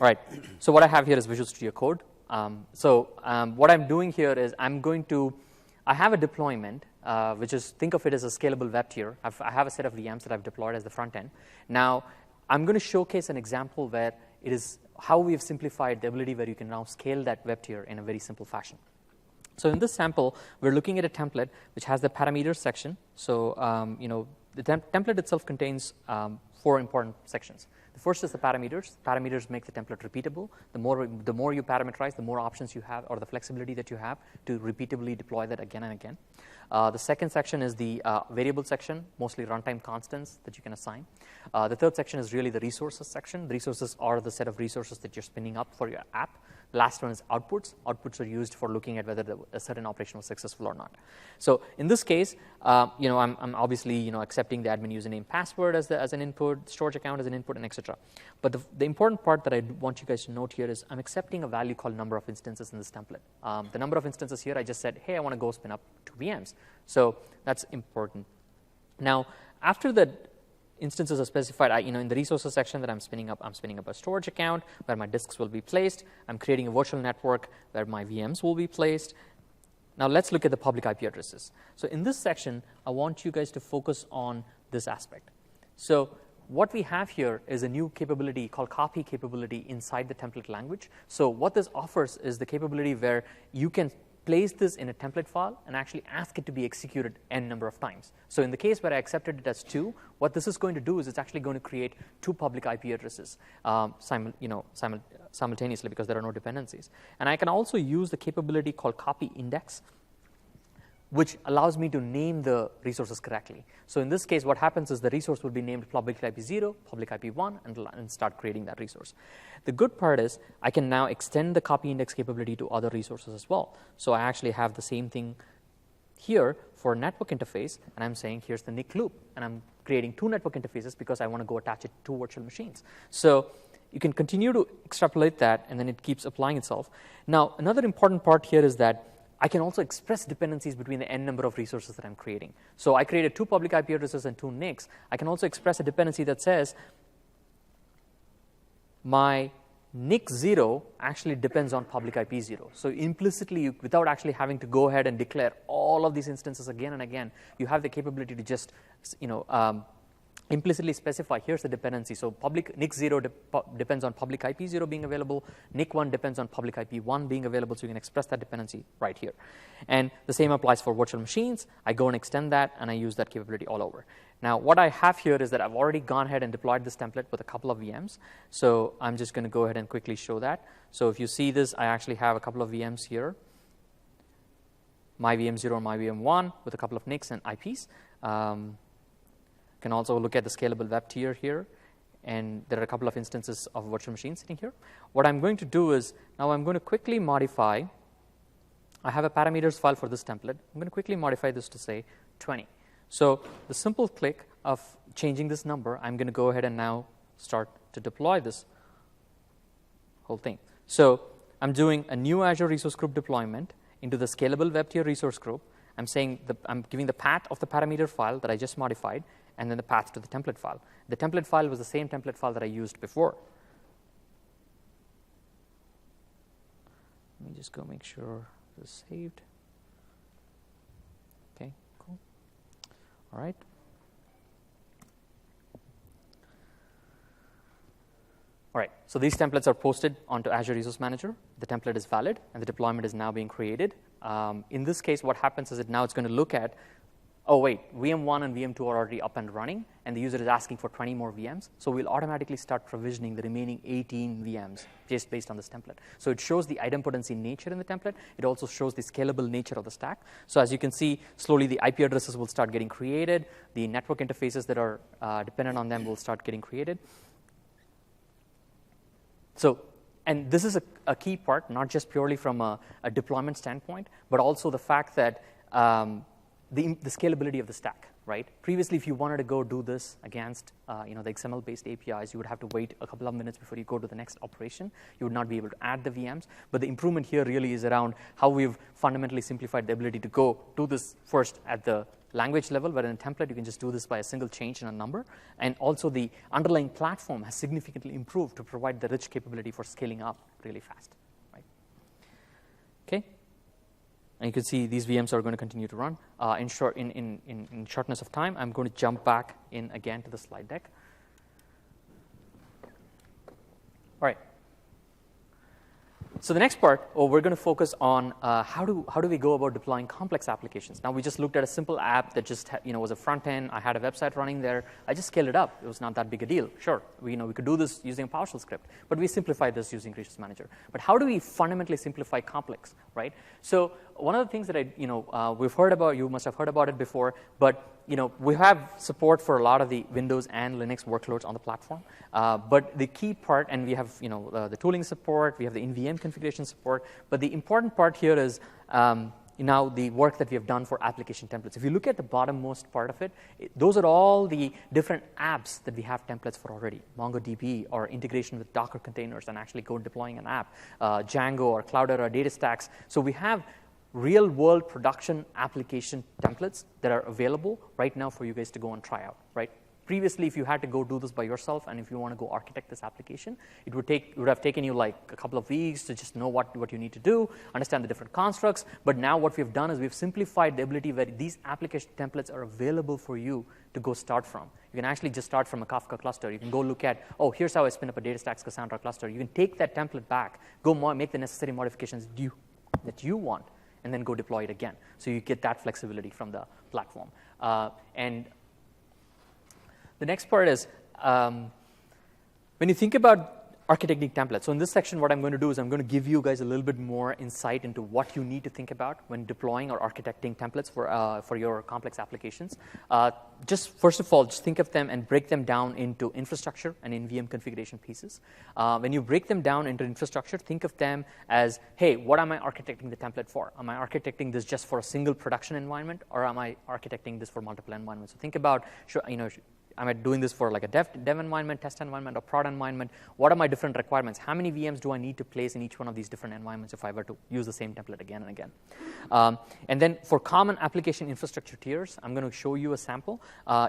All right. So what I have here is Visual Studio Code. What I'm doing here is I have a deployment, which is, think of it as a scalable web tier. I have a set of VMs that I've deployed as the front end. Now, I'm going to showcase an example where it is how we have simplified the ability where you can now scale that web tier in a very simple fashion. So in this sample, we're looking at a template which has the parameters section. So the template itself contains 4 important sections. The first is the parameters. Parameters make the template repeatable. The more you parameterize, the more options you have, or the flexibility that you have to repeatably deploy that again and again. The second section is the variable section, mostly runtime constants that you can assign. The third section is really the resources section. The resources are the set of resources that you're spinning up for your app. Last one is outputs. Outputs are used for looking at whether a certain operation was successful or not. So in this case, I'm obviously accepting the admin username password as an input, storage account as an input, and etc. But the important part that I want you guys to note here is I'm accepting a value called number of instances in this template. The number of instances here, I just said, hey, I want to go spin up 2 VMs. So that's important. Now, after the instances are specified, in the resources section that I'm spinning up a storage account where my disks will be placed. I'm creating a virtual network where my VMs will be placed. Now let's look at the public IP addresses. So in this section, I want you guys to focus on this aspect. So what we have here is a new capability called copy capability inside the template language. So what this offers is the capability where you can place this in a template file and actually ask it to be executed n number of times. So in the case where I accepted it as 2, what this is going to do is it's actually going to create 2 public IP addresses simultaneously because there are no dependencies. And I can also use the capability called copy index, which allows me to name the resources correctly. So in this case, what happens is the resource will be named public IP 0, public IP 1, and start creating that resource. The good part is I can now extend the copy index capability to other resources as well. So I actually have the same thing here for network interface, and I'm saying here's the NIC loop, and I'm creating 2 network interfaces because I want to go attach it to 2 virtual machines. So you can continue to extrapolate that, and then it keeps applying itself. Now, another important part here is that I can also express dependencies between the n number of resources that I'm creating. So I created 2 public IP addresses and 2 NICs. I can also express a dependency that says my NIC 0 actually depends on public IP 0. So implicitly, without actually having to go ahead and declare all of these instances again and again, you have the capability to just implicitly specify here's the dependency. So public NIC 0 depends on public IP 0 being available. NIC 1 depends on public IP 1 being available. So you can express that dependency right here. And the same applies for virtual machines. I go and extend that, and I use that capability all over. Now, what I have here is that I've already gone ahead and deployed this template with a couple of VMs. So I'm just going to go ahead and quickly show that. So if you see this, I actually have a couple of VMs here, my VM 0 and my VM 1 with a couple of NICs and IPs. Can also look at the scalable web tier here, and there are a couple of instances of virtual machines sitting here. What I'm going to do is now I'm going to quickly modify. I have a parameters file for this template. I'm going to quickly modify this to say 20. So the simple click of changing this number, I'm going to go ahead and now start to deploy this whole thing. So I'm doing a new Azure resource group deployment into the scalable web tier resource group. I'm saying I'm giving the path of the parameter file that I just modified, and then the path to the template file. The template file was the same template file that I used before. Let me just go make sure this is saved. Okay, cool. All right. All right, so these templates are posted onto Azure Resource Manager. The template is valid, and the deployment is now being created. In this case, what happens is that now it's going to look at, oh, wait, VM1 and VM2 are already up and running, and the user is asking for 20 more VMs. So we'll automatically start provisioning the remaining 18 VMs just based on this template. So it shows the idempotency nature in the template. It also shows the scalable nature of the stack. So as you can see, slowly the IP addresses will start getting created. The network interfaces that are dependent on them will start getting created. So, and this is a key part, not just purely from a deployment standpoint, but also the fact that the scalability of the stack, right? Previously, if you wanted to go do this against the XML-based APIs, you would have to wait a couple of minutes before you go to the next operation. You would not be able to add the VMs. But the improvement here really is around how we've fundamentally simplified the ability to go do this first at the language level, where in a template, you can just do this by a single change in a number. And also, the underlying platform has significantly improved to provide the rich capability for scaling up really fast, right? Okay. And you can see these VMs are going to continue to run. In shortness of time, I'm going to jump back in again to the slide deck. All right. So the next part, we're going to focus on how do we go about deploying complex applications. Now, we just looked at a simple app that just was a front end. I had a website running there. I just scaled it up. It was not that big a deal. Sure, we could do this using a PowerShell script, but we simplified this using Resource Manager. But how do we fundamentally simplify complex, right? So one of the things that we've heard about, you must have heard about it before, but we have support for a lot of the Windows and Linux workloads on the platform. But the key part, and we have the tooling support, we have the NVM configuration support, but the important part here is now the work that we have done for application templates. If you look at the bottommost part of it, those are all the different apps that we have templates for already. MongoDB, or integration with Docker containers and actually go deploying an app, Django or Cloudera data stacks. So we have real-world production application templates that are available right now for you guys to go and try out, right? Previously, if you had to go do this by yourself, and if you want to go architect this application, it would have taken you like a couple of weeks to just know what you need to do, understand the different constructs. But now what we've done is we've simplified the ability where these application templates are available for you to go start from. You can actually just start from a Kafka cluster. You can go look at, oh, here's how I spin up a DataStax Cassandra cluster. You can take that template back, go make the necessary modifications that you want, and then go deploy it again. So you get that flexibility from the platform. And the next part is when you think about architecting templates. So in this section, what I'm going to do is I'm going to give you guys a little bit more insight into what you need to think about when deploying or architecting templates for your complex applications. Just first of all, just think of them and break them down into infrastructure and NVM configuration pieces. When you break them down into infrastructure, think of them as, hey, what am I architecting the template for? Am I architecting this just for a single production environment, or am I architecting this for multiple environments? So think about, am I doing this for like a dev environment, test environment, or prod environment? What are my different requirements? How many VMs do I need to place in each one of these different environments if I were to use the same template again and again? And then for common application infrastructure tiers, I'm going to show you a sample.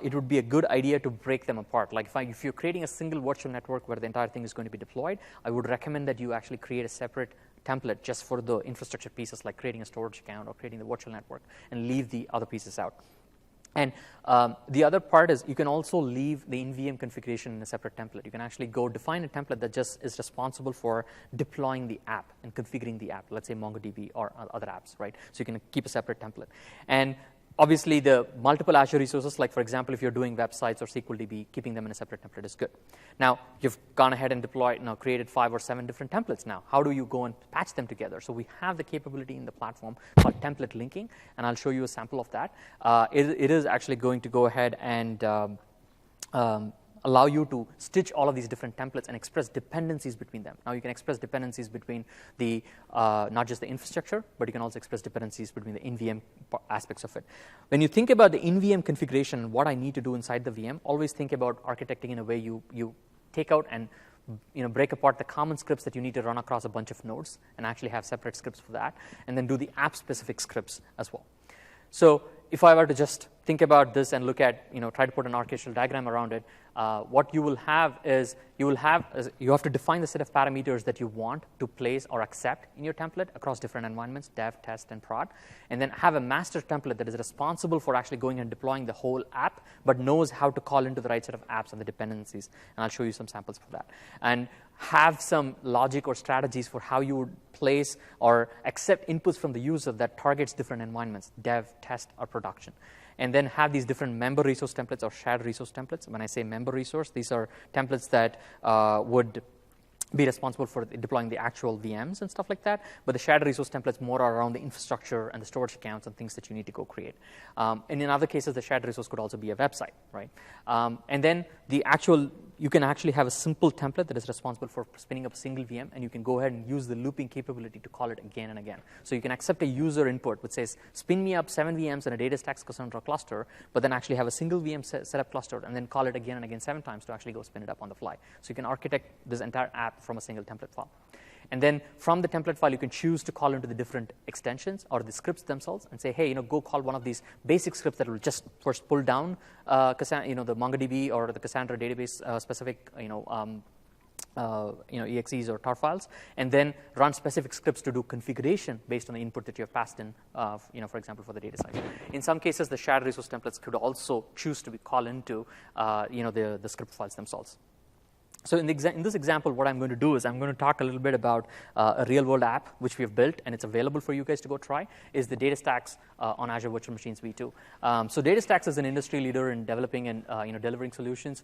It would be a good idea to break them apart. Like if you're creating a single virtual network where the entire thing is going to be deployed, I would recommend that you actually create a separate template just for the infrastructure pieces, like creating a storage account or creating the virtual network, and leave the other pieces out. And the other part is you can also leave the NVM configuration in a separate template. You can actually go define a template that just is responsible for deploying the app and configuring the app, let's say MongoDB or other apps, right? So you can keep a separate template. And obviously, the multiple Azure resources, like for example, if you're doing websites or SQLDB, keeping them in a separate template is good. Now, you've gone ahead and created 5 or 7 different templates now. How do you go and patch them together? So we have the capability in the platform called template linking, and I'll show you a sample of that. It is actually going to go ahead and allow you to stitch all of these different templates and express dependencies between them. Now you can express dependencies between the not just the infrastructure, but you can also express dependencies between the NVM aspects of it. When you think about the NVM configuration, what I need to do inside the VM, always think about architecting in a way you take out and break apart the common scripts that you need to run across a bunch of nodes and actually have separate scripts for that, and then do the app-specific scripts as well. So if I were to just think about this and look at, try to put an architectural diagram around it, what you will have is you have to define the set of parameters that you want to place or accept in your template across different environments, dev, test, and prod, and then have a master template that is responsible for actually going and deploying the whole app, but knows how to call into the right set of apps and the dependencies. And I'll show you some samples for that. And have some logic or strategies for how you would place or accept inputs from the user that targets different environments, dev, test, or production. And then have these different member resource templates or shared resource templates. When I say member resource, these are templates that would be responsible for deploying the actual VMs and stuff like that. But the shared resource templates more are around the infrastructure and the storage accounts and things that you need to go create. And in other cases, the shared resource could also be a website, right? And then you can actually have a simple template that is responsible for spinning up a single VM, and you can go ahead and use the looping capability to call it again and again. So you can accept a user input which says, spin me up 7 VMs in a DataStax Cassandra cluster, but then actually have a single VM setup cluster and then call it again and again 7 times to actually go spin it up on the fly. So you can architect this entire app from a single template file. And then from the template file, you can choose to call into the different extensions or the scripts themselves and say, hey, go call one of these basic scripts that will just first pull down the MongoDB or the Cassandra database specific exes or tar files, and then run specific scripts to do configuration based on the input that you have passed in, for example, for the data side. In some cases, the shared resource templates could also choose to be called into the script files themselves. So in this example, what I'm going to do is I'm going to talk a little bit about a real-world app which we have built, and it's available for you guys to go try, is the DataStax on Azure Virtual Machines v2. So DataStax is an industry leader in developing and delivering solutions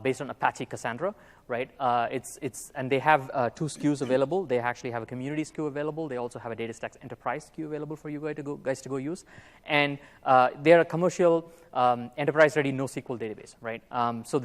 based on Apache Cassandra, right? And they have 2 SKUs available. They actually have a community SKU available. They also have a DataStax Enterprise SKU available for you guys to go use. And they're a commercial enterprise-ready NoSQL database, right? So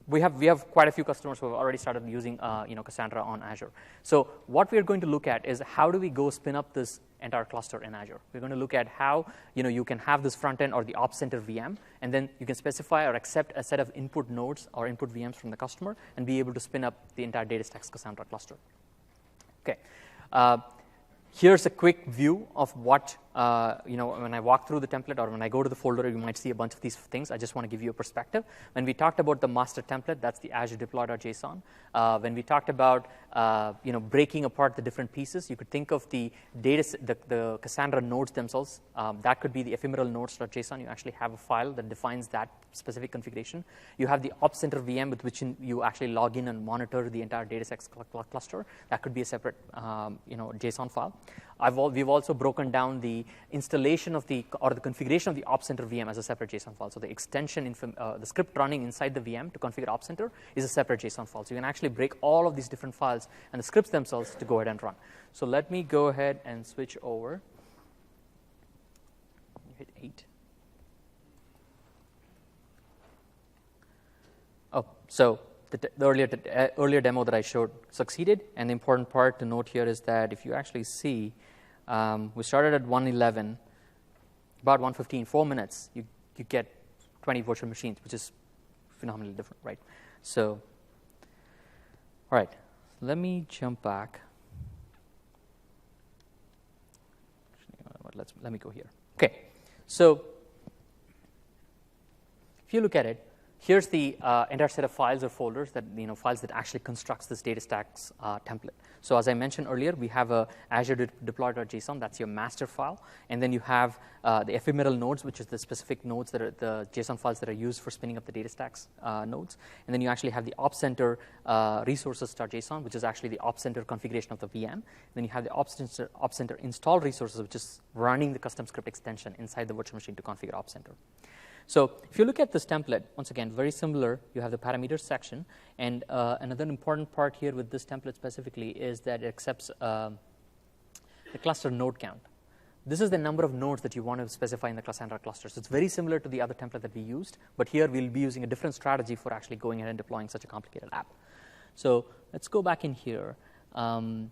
we have quite a few customers who have already started using Cassandra on Azure. So what we're going to look at is how do we go spin up this entire cluster in Azure. We're going to look at how you can have this front end or the Op Center VM, and then you can specify or accept a set of input nodes or input VMs from the customer and be able to spin up the entire DataStax Cassandra cluster. Okay. Here's a quick view of what, when I walk through the template or when I go to the folder, you might see a bunch of these things. I just want to give you a perspective. When we talked about the master template, that's the Azure deploy.json. When we talked about, breaking apart the different pieces, you could think of the Cassandra nodes themselves. That could be the ephemeral nodes.json. You actually have a file that defines that specific configuration. You have the Op Center VM with which you actually log in and monitor the entire DataStax cluster. That could be a separate, JSON file. We've also broken down the installation of the configuration of the Op Center VM as a separate JSON file. So the extension, the script running inside the VM to configure Op Center is a separate JSON file. So you can actually break all of these different files and the scripts themselves to go ahead and run. So let me go ahead and switch over. Hit 8. Oh, so the earlier demo that I showed succeeded, and the important part to note here is that if you actually see, we started at 111, about 115, 4 minutes, you get 20 virtual machines, which is phenomenally different, right? So, all right, let me jump back. Let me go here. Okay, so if you look at it, here's the entire set of files or folders that files that actually constructs this DataStax template. So as I mentioned earlier, we have a Azure deploy.json. That's your master file, and then you have the ephemeral nodes, which is the specific nodes that are the JSON files that are used for spinning up the DataStax nodes. And then you actually have the Op Center resources.json, which is actually the Op Center configuration of the VM. And then you have the Op Center install resources, which is running the custom script extension inside the virtual machine to configure Op Center. So if you look at this template, once again, very similar. You have the parameters section. And another important part here with this template specifically is that it accepts the cluster node count. This is the number of nodes that you want to specify in the Cassandra cluster. So it's very similar to the other template that we used. But here we'll be using a different strategy for actually going ahead and deploying such a complicated app. So let's go back in here. The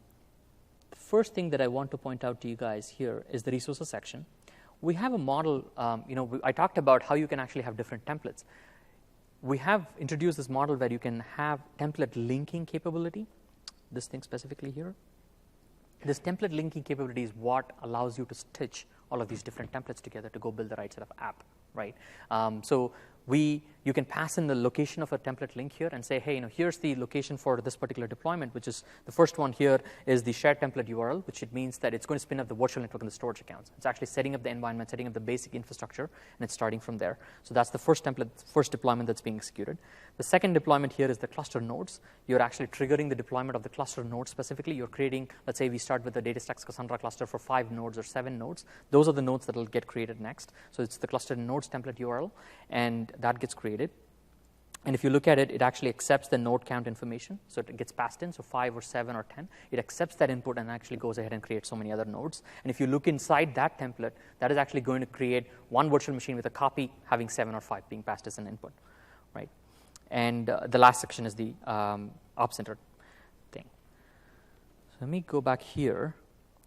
first thing that I want to point out to you guys here is the resources section. We have a model, I talked about how you can actually have different templates. We have introduced this model where you can have template linking capability, this thing specifically here. This template linking capability is what allows you to stitch all of these different templates together to go build the right set of app, right? So you can pass in the location of a template link here and say, hey, here's the location for this particular deployment, which is the first one here is the shared template URL, which it means that it's going to spin up the virtual network and the storage accounts. It's actually setting up the environment, setting up the basic infrastructure, and it's starting from there. So that's the first template, first deployment that's being executed. The second deployment here is the cluster nodes. You're actually triggering the deployment of the cluster nodes specifically. You're creating, let's say we start with the DataStax Cassandra cluster for 5 nodes or 7 nodes. Those are the nodes that will get created next. So it's the cluster nodes template URL, and that gets created. And if you look at it, it actually accepts the node count information. So it gets passed in, so 5 or 7 or 10. It accepts that input and actually goes ahead and creates so many other nodes. And if you look inside that template, that is actually going to create one virtual machine with a copy having 7 or 5 being passed as an input, right? And the last section is the Op Center thing. So let me go back here.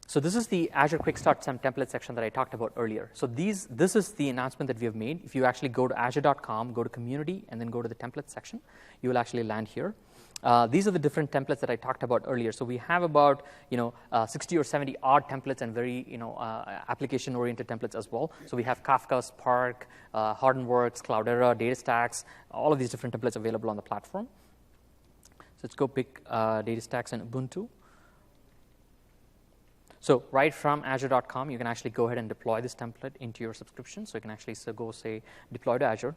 So this is the Azure Quick Start template section that I talked about earlier. So this is the announcement that we have made. If you actually go to azure.com, go to community, and then go to the template section, you will actually land here. These are the different templates that I talked about earlier. So we have about 60 or 70 odd templates and very application-oriented templates as well. So we have Kafka, Spark, Hortonworks, Cloudera, DataStax, all of these different templates available on the platform. So let's go pick DataStax and Ubuntu. So right from azure.com, you can actually go ahead and deploy this template into your subscription. So you can actually go say deploy to Azure.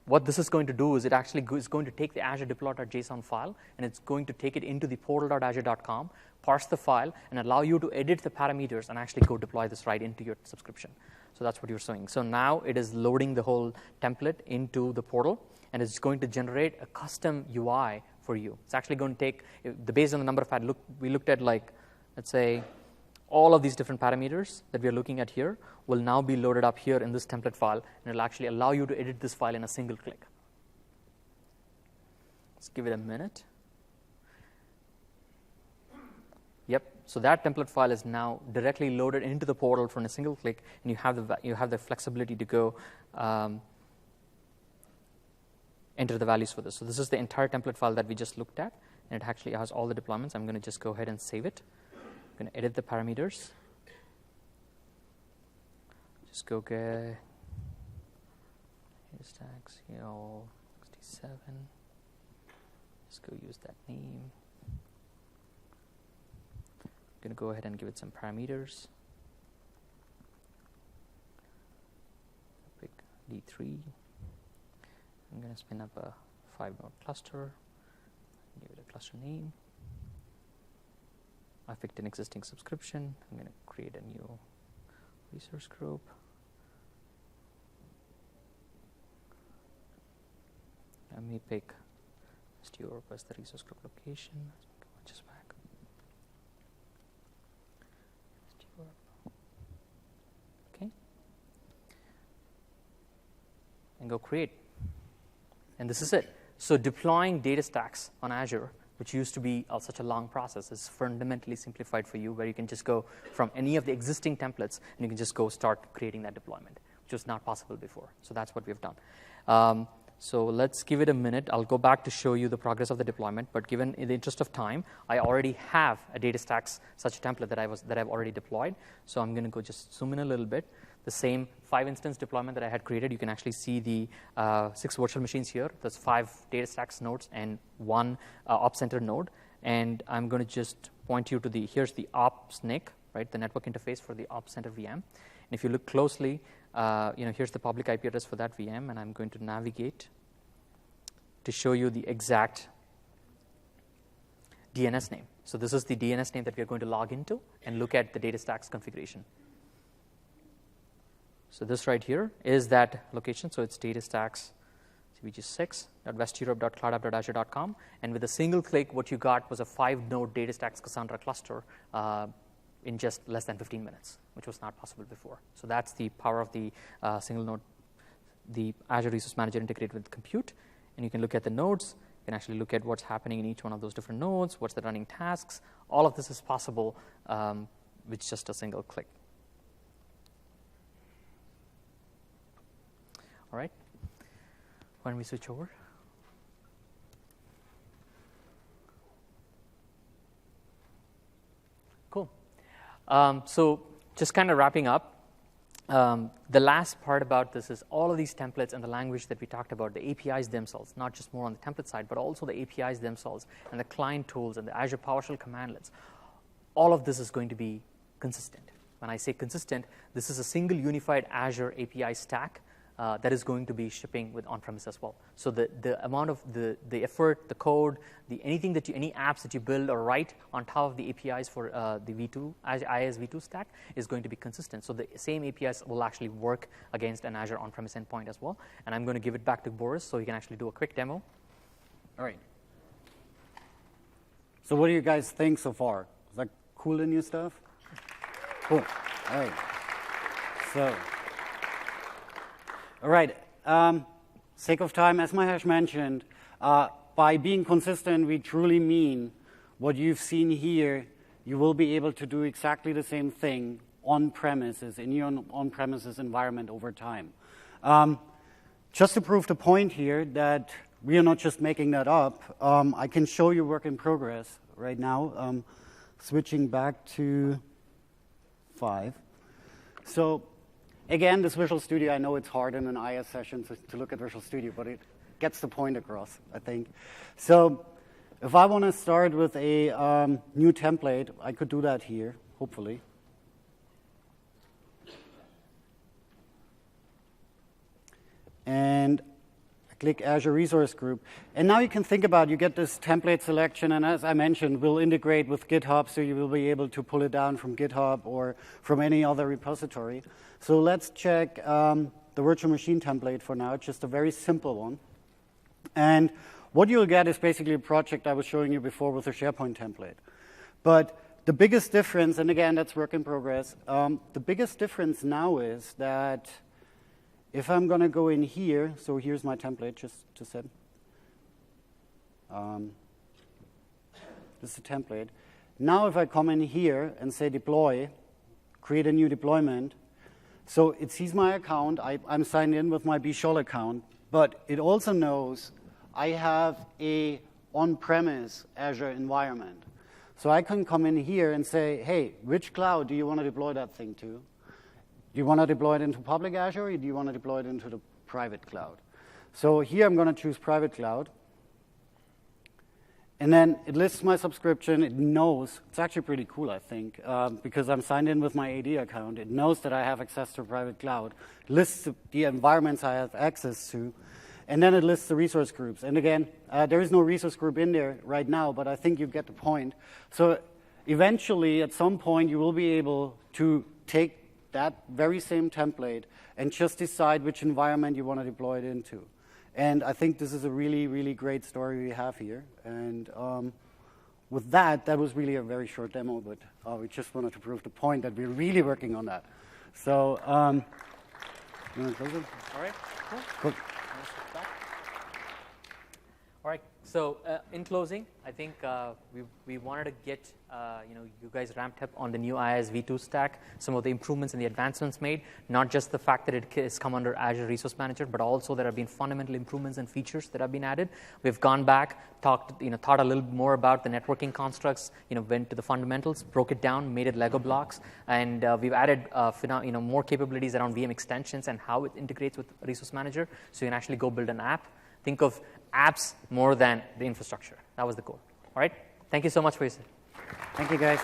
what this is going to do is it actually is going to take the Azure deploy.json file, and it's going to take it into the portal.azure.com, parse the file, and allow you to edit the parameters and actually go deploy this right into your subscription. So that's what you're seeing. So now it is loading the whole template into the portal, and it's going to generate a custom UI for you. It's actually going to take, based on the number of we looked at, like, let's say, all of these different parameters that we are looking at here will now be loaded up here in this template file, and it'll actually allow you to edit this file in a single click. Let's give it a minute. Yep. So that template file is now directly loaded into the portal from a single click, and you have the flexibility to go enter the values for this. So this is the entire template file that we just looked at, and it actually has all the deployments. I'm going to just go ahead and save it. I'm going to edit the parameters. Just go get stacks, 67. Just go use that name. I'm going to go ahead and give it some parameters. Pick D3. I'm going to spin up a 5-node cluster. Give it a cluster name. I picked an existing subscription. I'm going to create a new resource group. I may pick West Europe as the resource group location. Just back. West Europe. Okay. And go create. And this is it. So deploying data stacks on Azure, which used to be such a long process, is fundamentally simplified for you, where you can just go from any of the existing templates and you can just go start creating that deployment, which was not possible before. So that's what we've done. So let's give it a minute. I'll go back to show you the progress of the deployment, but given in the interest of time, I already have a DataStax such a template that I've already deployed. So I'm going to go just zoom in a little bit. The same 5-instance deployment that I had created, you can actually see the 6 virtual machines here. There's 5 DataStax nodes and 1 Ops Center node. And I'm going to just point you to here's the Ops NIC, right, the network interface for the Ops Center VM. And if you look closely, here's the public IP address for that VM, and I'm going to navigate to show you the exact DNS name. So this is the DNS name that we're going to log into and look at the DataStax configuration. So this right here is that location. So it's DataStax cvg6.westeurope.cloudapp.azure.com. And with a single click, what you got was a 5-node DataStax Cassandra cluster in just less than 15 minutes, which was not possible before. So that's the power of the single node, the Azure Resource Manager integrated with compute. And you can look at the nodes. You can actually look at what's happening in each one of those different nodes, what's the running tasks. All of this is possible with just a single click. All right. Why don't we switch over? Cool. So just kind of wrapping up, the last part about this is all of these templates and the language that we talked about, the APIs themselves, not just more on the template side, but also the APIs themselves and the client tools and the Azure PowerShell commandlets. All of this is going to be consistent. When I say consistent, this is a single unified Azure API stack that is going to be shipping with on-premise as well. So the amount of the effort, the code, any apps that you build or write on top of the APIs for the V2 IaaS V2 stack is going to be consistent. So the same APIs will actually work against an Azure on-premise endpoint as well. And I'm going to give it back to Boris so he can actually do a quick demo. All right. So what do you guys think so far? Is that cool, the new stuff? Cool. All right. So. All right, sake of time, as Mahesh mentioned, by being consistent, we truly mean what you've seen here. You will be able to do exactly the same thing on-premises, in your on-premises environment over time. Just to prove the point here that we are not just making that up, I can show you work in progress right now, switching back to 5. So, again, this Visual Studio, I know it's hard in an IS session to look at Visual Studio, but it gets the point across, I think. So if I want to start with a new template, I could do that here, hopefully. And click Azure Resource Group. And now you can think about, you get this template selection, and as I mentioned, we'll integrate with GitHub, so you will be able to pull it down from GitHub or from any other repository. So let's check the virtual machine template for now, just a very simple one. And what you'll get is basically a project I was showing you before with a SharePoint template. But the biggest difference, and again, that's work in progress, the biggest difference now is that if I'm going to go in here, so here's my template, just to set. This is the template. Now if I come in here and say deploy, create a new deployment, so it sees my account. I'm signed in with my bScholl account, but it also knows I have a on-premise Azure environment. So I can come in here and say, hey, which cloud do you want to deploy that thing to? Do you want to deploy it into public Azure, or do you want to deploy it into the private cloud? So here I'm going to choose private cloud. And then it lists my subscription. It knows. It's actually pretty cool, I think, because I'm signed in with my AD account. It knows that I have access to private cloud. It lists the environments I have access to. And then it lists the resource groups. And again, there is no resource group in there right now, but I think you get the point. So eventually, at some point, you will be able to take that very same template and just decide which environment you want to deploy it into. And I think this is a really, really great story we have here. And with that, that was really a very short demo, but we just wanted to prove the point that we're really working on that. So, you want to close it? All right, cool. Cool. All right. So in closing, I think we wanted to get you guys ramped up on the new IaaS v2 stack, some of the improvements and the advancements made, not just the fact that it has come under Azure Resource Manager, but also there have been fundamental improvements and features that have been added. We've gone back, thought a little more about the networking constructs, went to the fundamentals, broke it down, made it Lego blocks, and we've added more capabilities around VM extensions and how it integrates with Resource Manager, so you can actually go build an app. Think of apps more than the infrastructure. That was the goal. All right? Thank you so much for your time. Thank you, guys.